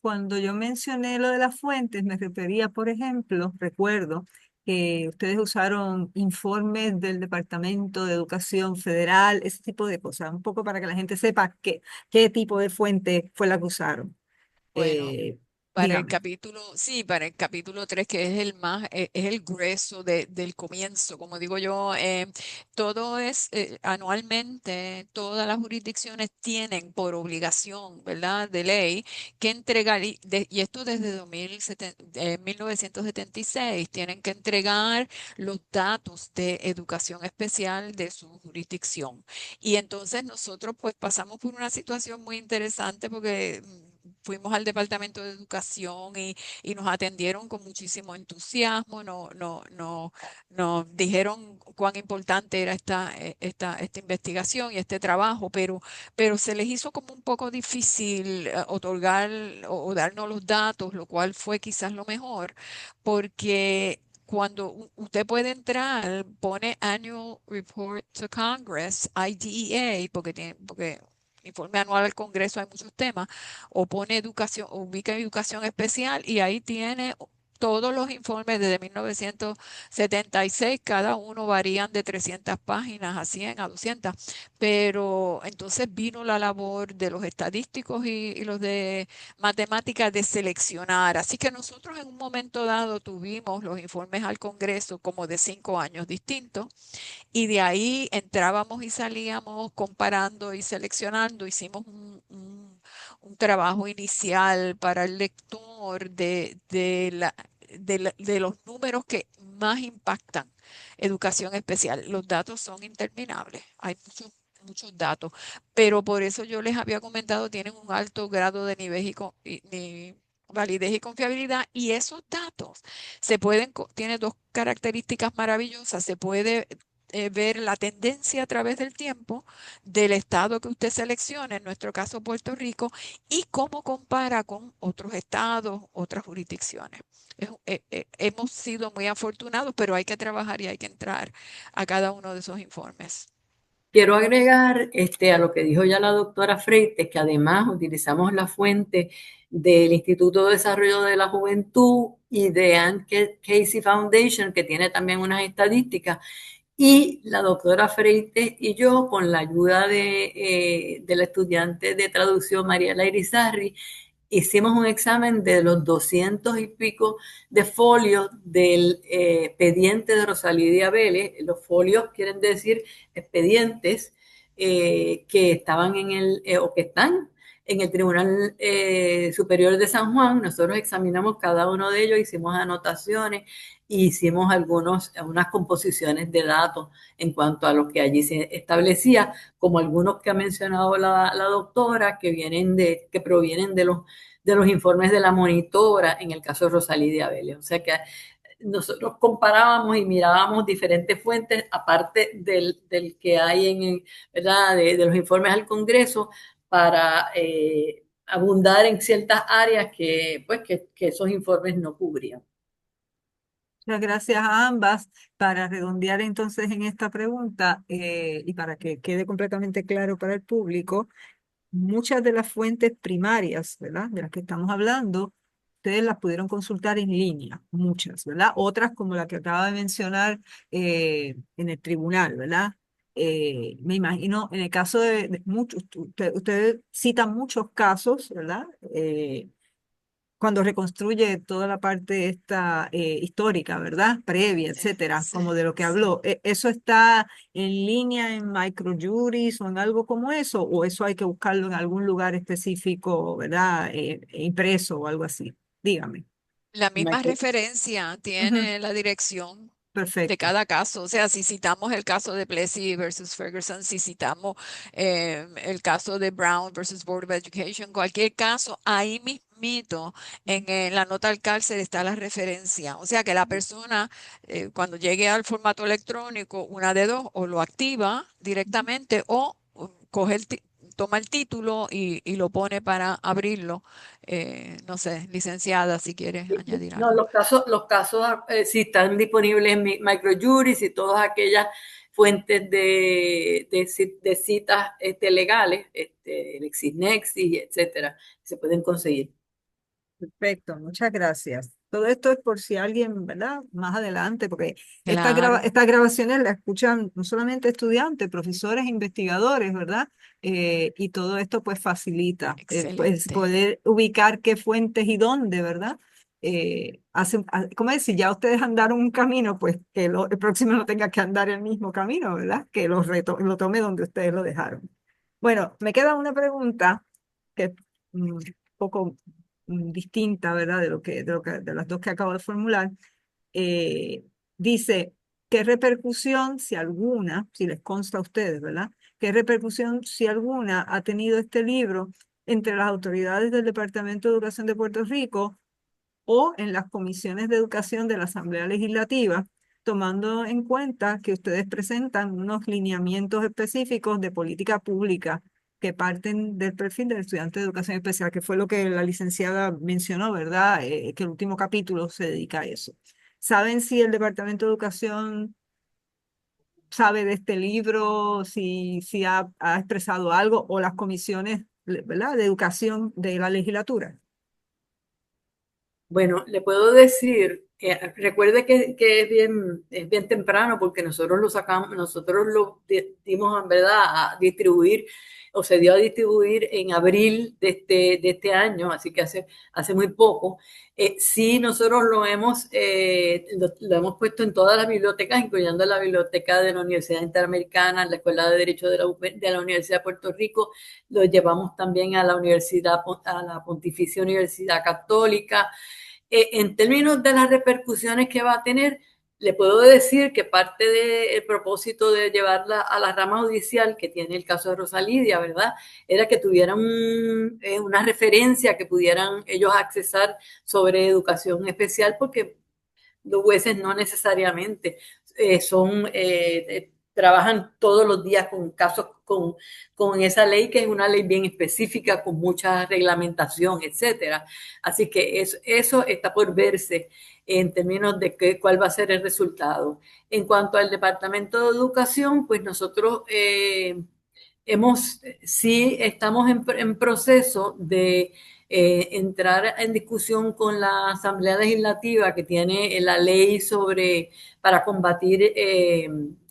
Cuando yo mencioné lo de las fuentes, me refería, por ejemplo, recuerdo que ustedes usaron informes del Departamento de Educación Federal, ese tipo de cosas, un poco para que la gente sepa qué tipo de fuente fue la que usaron. Bueno, para el Dígame. capítulo, sí, para el capítulo 3, que es el más, es el grueso del comienzo, como digo yo, todo es anualmente, todas las jurisdicciones tienen por obligación, ¿verdad?, de ley, que entregar, y esto desde 1976, tienen que entregar los datos de educación especial de su jurisdicción. Y entonces nosotros pues pasamos por una situación muy interesante porque fuimos al Departamento de Educación y nos atendieron con muchísimo entusiasmo, nos dijeron cuán importante era esta investigación y este trabajo, pero se les hizo como un poco difícil otorgar o darnos los datos, lo cual fue quizás lo mejor, porque cuando usted puede entrar, pone Annual Report to Congress, IDEA, porque informe anual al Congreso hay muchos temas, o pone educación, ubica educación especial y ahí tiene todos los informes desde 1976, cada uno varían de 300 páginas a 100, a 200, pero entonces vino la labor de los estadísticos y los de matemáticas de seleccionar. Así que nosotros en un momento dado tuvimos los informes al Congreso como de 5 años distintos y de ahí entrábamos y salíamos comparando y seleccionando. Hicimos un trabajo inicial para el lector de los números que más impactan educación especial. Los datos son interminables. Hay muchos datos, pero por eso yo les había comentado, tienen un alto grado de nivel validez y confiabilidad, y esos datos tienen dos características maravillosas. Se puede ver la tendencia a través del tiempo del estado que usted seleccione, en nuestro caso Puerto Rico, y cómo compara con otros estados, otras jurisdicciones. Hemos sido muy afortunados, pero hay que trabajar y hay que entrar a cada uno de esos informes. Quiero agregar a lo que dijo ya la doctora Freites, que además utilizamos la fuente del Instituto de Desarrollo de la Juventud y de Ann Casey Foundation, que tiene también unas estadísticas, y la doctora Freites y yo, con la ayuda de la estudiante de traducción Mariela Irizarry, hicimos un examen de los 200 y pico de folios del expediente de Rosalía Vélez. Los folios quieren decir expedientes que estaban o que están en el Tribunal Superior de San Juan. Nosotros examinamos cada uno de ellos, hicimos anotaciones y hicimos unas composiciones de datos en cuanto a lo que allí se establecía, como algunos que ha mencionado la doctora, que provienen de los informes de la monitora, en el caso de Rosalía Vélez. O sea que nosotros comparábamos y mirábamos diferentes fuentes, aparte del que hay ¿verdad? De los informes al Congreso, para abundar en ciertas áreas que esos informes no cubrían. Muchas gracias a ambas. Para redondear entonces en esta pregunta y para que quede completamente claro para el público, muchas de las fuentes primarias, ¿verdad? De las que estamos hablando, ustedes las pudieron consultar en línea, muchas, ¿verdad? Otras como la que acaba de mencionar en el tribunal, ¿verdad? Me imagino, en el caso de muchos, ustedes citan muchos casos, ¿verdad? Cuando reconstruye toda la parte esta histórica, ¿verdad? Previa, Sí, etcétera, sí, como de lo que sí. habló. ¿Eso está en línea en microjuris o en algo como eso? ¿O eso hay que buscarlo en algún lugar específico, ¿verdad? Impreso o algo así. Dígame. La misma Micro- referencia Ujú. tiene la dirección. de Perfecto. cada caso. O sea, si citamos el caso de Plessy versus Ferguson, si citamos el caso de Brown versus Board of Education, cualquier caso, ahí mismito en la nota al cárcel está la referencia. O sea que la persona cuando llegue al formato electrónico, una de dos, o lo activa directamente o coge toma el título y lo pone para abrirlo. No sé, licenciada, si quieres añadir No, algo. los casos sí están disponibles en Microjuris y todas aquellas fuentes de citas legales, LexisNexis, y etcétera, se pueden conseguir. Perfecto, muchas gracias. Todo esto es por si alguien, ¿verdad? Más adelante, porque Claro, estas grabaciones las escuchan no solamente estudiantes, profesores, investigadores, ¿verdad? Y todo esto pues facilita pues, excelente. poder ubicar qué fuentes y dónde, ¿verdad? ¿Cómo decir? Ya ustedes andaron un camino, pues que el próximo no tenga que andar el mismo camino, ¿verdad? Que lo tome donde ustedes lo dejaron. Bueno, me queda una pregunta que es un poco distinta, ¿verdad? De las dos que acabo de formular. Eh, Dice, ¿qué repercusión, si alguna, si les consta a ustedes, ¿verdad? ¿Qué repercusión, si alguna, ha tenido este libro entre las autoridades del Departamento de Educación de Puerto Rico o en las comisiones de educación de la Asamblea Legislativa, tomando en cuenta que ustedes presentan unos lineamientos específicos de política pública que parten del perfil del estudiante de educación especial, que fue lo que la licenciada mencionó, ¿verdad? Que el último capítulo se dedica a eso. ¿Saben si el Departamento de Educación sabe de este libro, si ha expresado algo, o las comisiones, ¿verdad?, de educación de la legislatura? Bueno, le puedo decir que recuerde que es bien temprano porque nosotros lo sacamos, nosotros lo dimos en verdad a distribuir o se dio a distribuir en abril de este año, así que hace muy poco. Sí, nosotros lo hemos puesto en todas las bibliotecas, incluyendo la biblioteca de la Universidad Interamericana, la Escuela de Derecho de la Universidad de Puerto Rico, lo llevamos también a a la Pontificia Universidad Católica. En términos de las repercusiones que va a tener, le puedo decir que parte del propósito de llevarla a la rama judicial que tiene el caso de Rosalidia, ¿verdad? Era que tuvieran una referencia que pudieran ellos accesar sobre educación especial, porque los jueces no necesariamente trabajan todos los días con casos con esa ley, que es una ley bien específica, con mucha reglamentación, etcétera. Así que eso está por verse en términos de cuál va a ser el resultado. En cuanto al Departamento de Educación, pues nosotros sí estamos en proceso de entrar en discusión con la Asamblea Legislativa que tiene la ley para combatir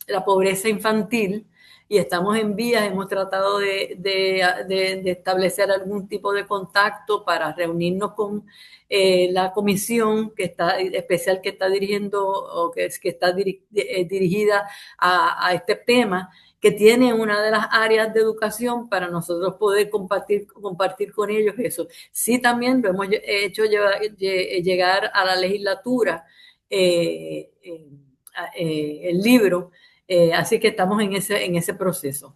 la pobreza infantil, y estamos en vías, hemos tratado de establecer algún tipo de contacto para reunirnos con la comisión especial que está dirigiendo o que está dirigida a este tema, que tiene una de las áreas de educación para nosotros poder compartir con ellos eso. Sí, también lo hemos hecho llegar a la legislatura el libro, así que estamos en ese proceso.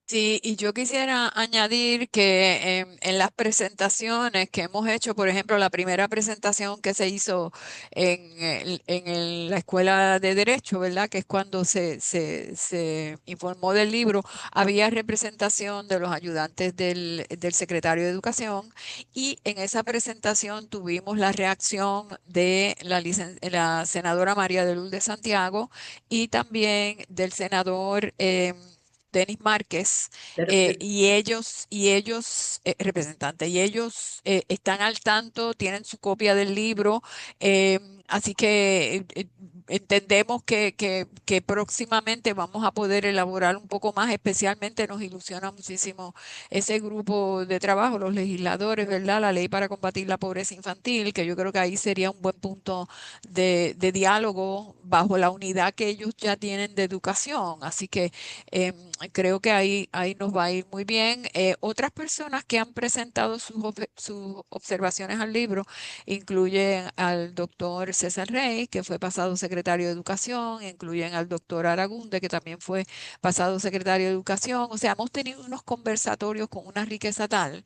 Sí, y yo quisiera añadir que en las presentaciones que hemos hecho, por ejemplo, la primera presentación que se hizo la Escuela de Derecho, ¿verdad? Que es cuando se informó del libro, había representación de los ayudantes del secretario de Educación, y en esa presentación tuvimos la reacción de la senadora María de Lourdes Santiago y también del senador Denis Márquez, representantes, y ellos están al tanto, tienen su copia del libro, así que entendemos que próximamente vamos a poder elaborar un poco más, especialmente nos ilusiona muchísimo ese grupo de trabajo, los legisladores, ¿verdad? La ley para combatir la pobreza infantil, que yo creo que ahí sería un buen punto de diálogo bajo la unidad que ellos ya tienen de educación, así que creo que ahí nos va a ir muy bien. Otras personas que han presentado sus observaciones al libro incluyen al doctor César Rey, que fue pasado secretario secretario de Educación, incluyen al doctor Aragunde, que también fue pasado secretario de Educación. O sea, hemos tenido unos conversatorios con una riqueza tal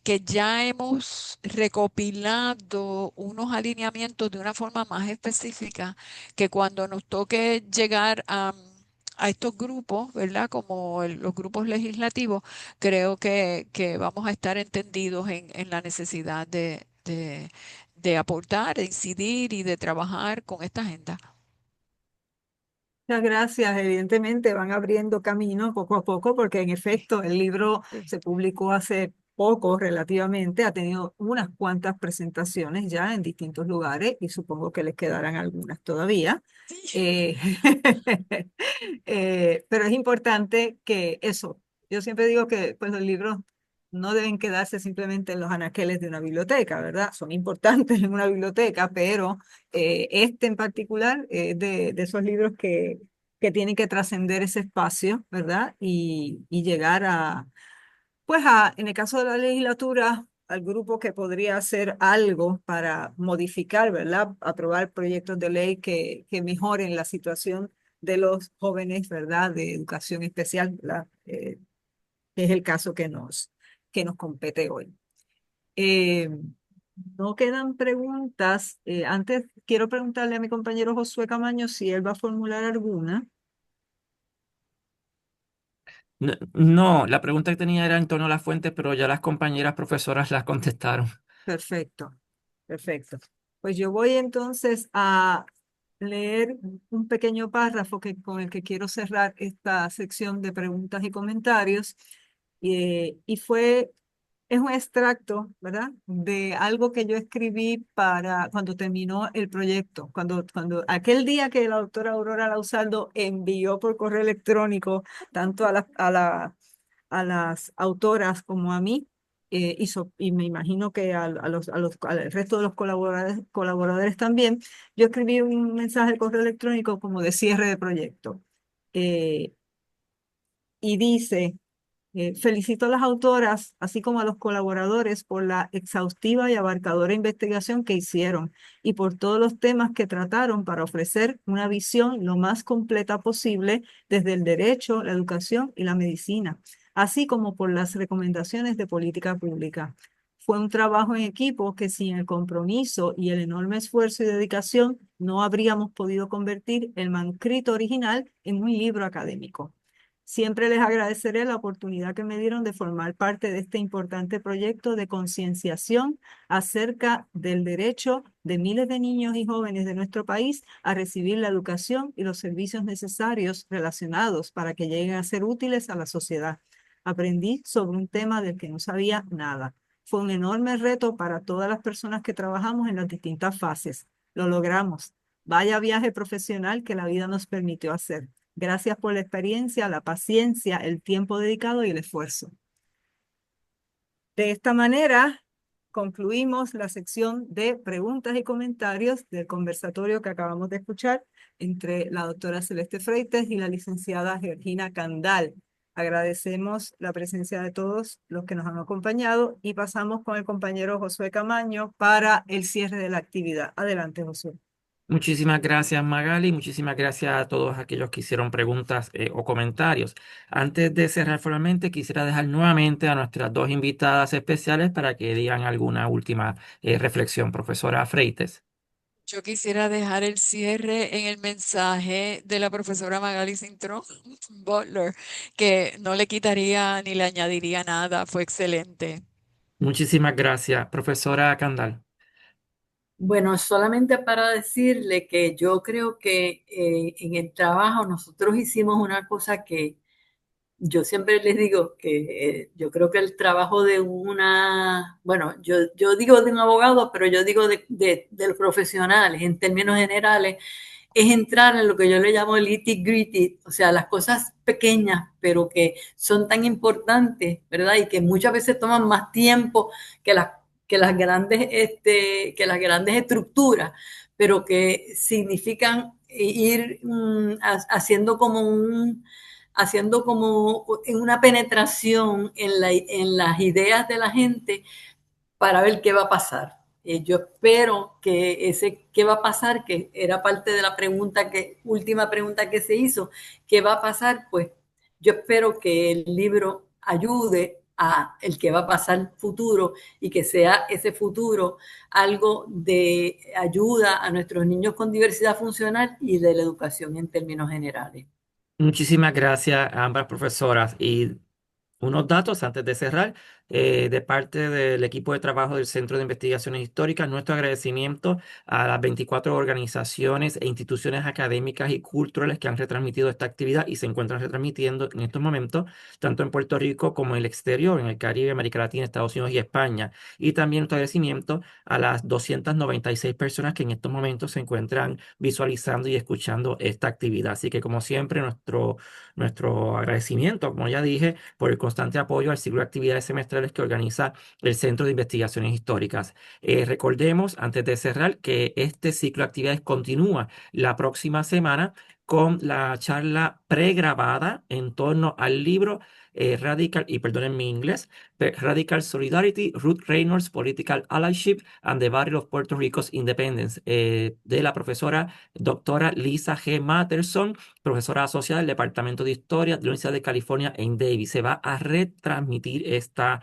que ya hemos recopilado unos alineamientos de una forma más específica que cuando nos toque llegar a estos grupos, ¿verdad? Como los grupos legislativos, creo que vamos a estar entendidos en la necesidad de aportar, de incidir y de trabajar con esta agenda. Muchas gracias. Evidentemente van abriendo camino poco a poco porque en efecto el libro se publicó hace poco relativamente, ha tenido unas cuantas presentaciones ya en distintos lugares y supongo que les quedarán algunas todavía. Sí. Eh, pero es importante que eso, yo siempre digo que pues, los libros no deben quedarse simplemente en los anaqueles de una biblioteca, ¿verdad? Son importantes en una biblioteca, pero este en particular es de esos libros que tienen que trascender ese espacio, ¿verdad? Y llegar a, pues en el caso de la legislatura, al grupo que podría hacer algo para modificar, ¿verdad? Aprobar proyectos de ley que mejoren la situación de los jóvenes, ¿verdad? De educación especial, ¿verdad? Que es el caso que nos compete hoy. Eh, no quedan preguntas. Antes quiero preguntarle a mi compañero Josué Camaño si él va a formular alguna. No, la pregunta que tenía era en torno a las fuentes, pero ya las compañeras profesoras las contestaron. Perfecto, perfecto. Pues yo voy entonces a leer un pequeño párrafo con el que quiero cerrar esta sección de preguntas y comentarios. Y es un extracto, ¿verdad? De algo que yo escribí para cuando terminó el proyecto. Cuando aquel día que la doctora Aurora Lausaldo envió por correo electrónico tanto a las autoras como a mí, y me imagino que al resto de los colaboradores también, yo escribí un mensaje de correo electrónico como de cierre de proyecto. Eh, y dice... felicito a las autoras, así como a los colaboradores, por la exhaustiva y abarcadora investigación que hicieron y por todos los temas que trataron para ofrecer una visión lo más completa posible desde el derecho, la educación y la medicina, así como por las recomendaciones de política pública. Fue un trabajo en equipo que sin el compromiso y el enorme esfuerzo y dedicación no habríamos podido convertir el manuscrito original en un libro académico. Siempre les agradeceré la oportunidad que me dieron de formar parte de este importante proyecto de concienciación acerca del derecho de miles de niños y jóvenes de nuestro país a recibir la educación y los servicios necesarios relacionados para que lleguen a ser útiles a la sociedad. Aprendí sobre un tema del que no sabía nada. Fue un enorme reto para todas las personas que trabajamos en las distintas fases. Lo logramos. Vaya viaje profesional que la vida nos permitió hacer. Gracias por la experiencia, la paciencia, el tiempo dedicado y el esfuerzo. De esta manera, concluimos la sección de preguntas y comentarios del conversatorio que acabamos de escuchar entre la doctora Celeste Freites y la licenciada Georgina Candal. Agradecemos la presencia de todos los que nos han acompañado y pasamos con el compañero Josué Camaño para el cierre de la actividad. Adelante, Josué. Muchísimas gracias, Magali. Muchísimas gracias a todos aquellos que hicieron preguntas o comentarios. Antes de cerrar formalmente, quisiera dejar nuevamente a nuestras dos invitadas especiales para que digan alguna última reflexión. Profesora Freites. Yo quisiera dejar el cierre en el mensaje de la profesora Magali Cintrón Butler, que no le quitaría ni le añadiría nada, fue excelente. Muchísimas gracias, profesora Candal. Bueno, solamente para decirle que yo creo que en el trabajo nosotros hicimos una cosa que yo siempre les digo que yo creo que el trabajo de bueno, yo digo de un abogado, pero yo digo de los profesionales en términos generales, es entrar en lo que yo le llamo el itty gritty, o sea, las cosas pequeñas, pero que son tan importantes, ¿verdad? Y que muchas veces toman más tiempo que las grandes, que las grandes estructuras, pero que significan ir haciendo haciendo como en una penetración en las ideas de la gente para ver qué va a pasar. Yo espero que ¿qué va a pasar? Que era parte de la última pregunta que se hizo, ¿qué va a pasar? Pues yo espero que el libro ayude a el que va a pasar futuro y que sea ese futuro algo de ayuda a nuestros niños con diversidad funcional y de la educación en términos generales. Muchísimas gracias a ambas profesoras. Y unos datos antes de cerrar, de parte del equipo de trabajo del Centro de Investigaciones Históricas, nuestro agradecimiento a las 24 organizaciones e instituciones académicas y culturales que han retransmitido esta actividad y se encuentran retransmitiendo en estos momentos, tanto en Puerto Rico como en el exterior, en el Caribe, América Latina, Estados Unidos y España. Y también nuestro agradecimiento a las 296 personas que en estos momentos se encuentran visualizando y escuchando esta actividad. Así que, como siempre, nuestro agradecimiento, como ya dije, por el constante apoyo al ciclo de actividades semestrales que organiza el Centro de Investigaciones Históricas. Recordemos, antes de cerrar, que este ciclo de actividades continúa la próxima semana con la charla pregrabada en torno al libro Radical, y perdonen mi inglés, Radical Solidarity, Ruth Reynolds, Political Allyship and the Battle of Puerto Rico's Independence, de la profesora doctora Lisa G. Matterson, profesora asociada del Departamento de Historia de la Universidad de California en Davis. Se va a retransmitir esta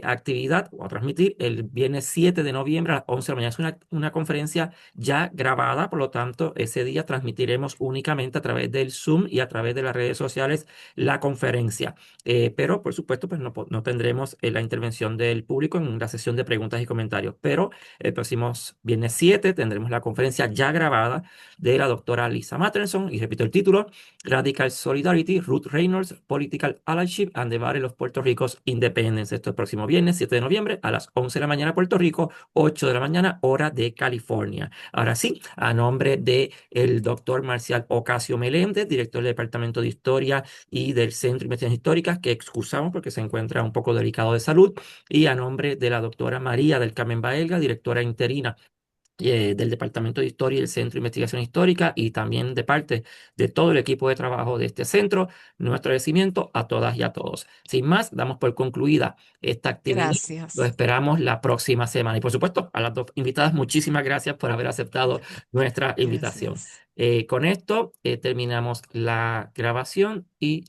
actividad, o a transmitir el viernes 7 de noviembre a las 11 de la mañana. Es una conferencia ya grabada, por lo tanto, ese día transmitiremos únicamente a través del Zoom y a través de las redes sociales la conferencia. Pero, por supuesto, pues no tendremos la intervención del público en la sesión de preguntas y comentarios. Pero el próximo viernes 7 tendremos la conferencia ya grabada de la doctora Lisa Matterson, y repito el título: Radical Solidarity, Ruth Reynolds, Political Allyship and the Battle of Puerto Rico's Independence. Esto el próximo viernes 7 de noviembre a las 11 de la mañana Puerto Rico, 8 de la mañana hora de California. Ahora sí, a nombre de el doctor Marcial Ocasio Meléndez, director del Departamento de Historia y del Centro de Investigaciones Históricas, que excusamos porque se encuentra un poco delicado de salud, y a nombre de la doctora María del Carmen Baelga, directora interina del Departamento de Historia y el Centro de Investigación Histórica, y también de parte de todo el equipo de trabajo de este centro, nuestro agradecimiento a todas y a todos. Sin más, damos por concluida esta actividad. Lo Gracias. esperamos la próxima semana. Y por supuesto, a las dos invitadas, muchísimas gracias por haber aceptado nuestra invitación. Gracias. Con esto terminamos la grabación y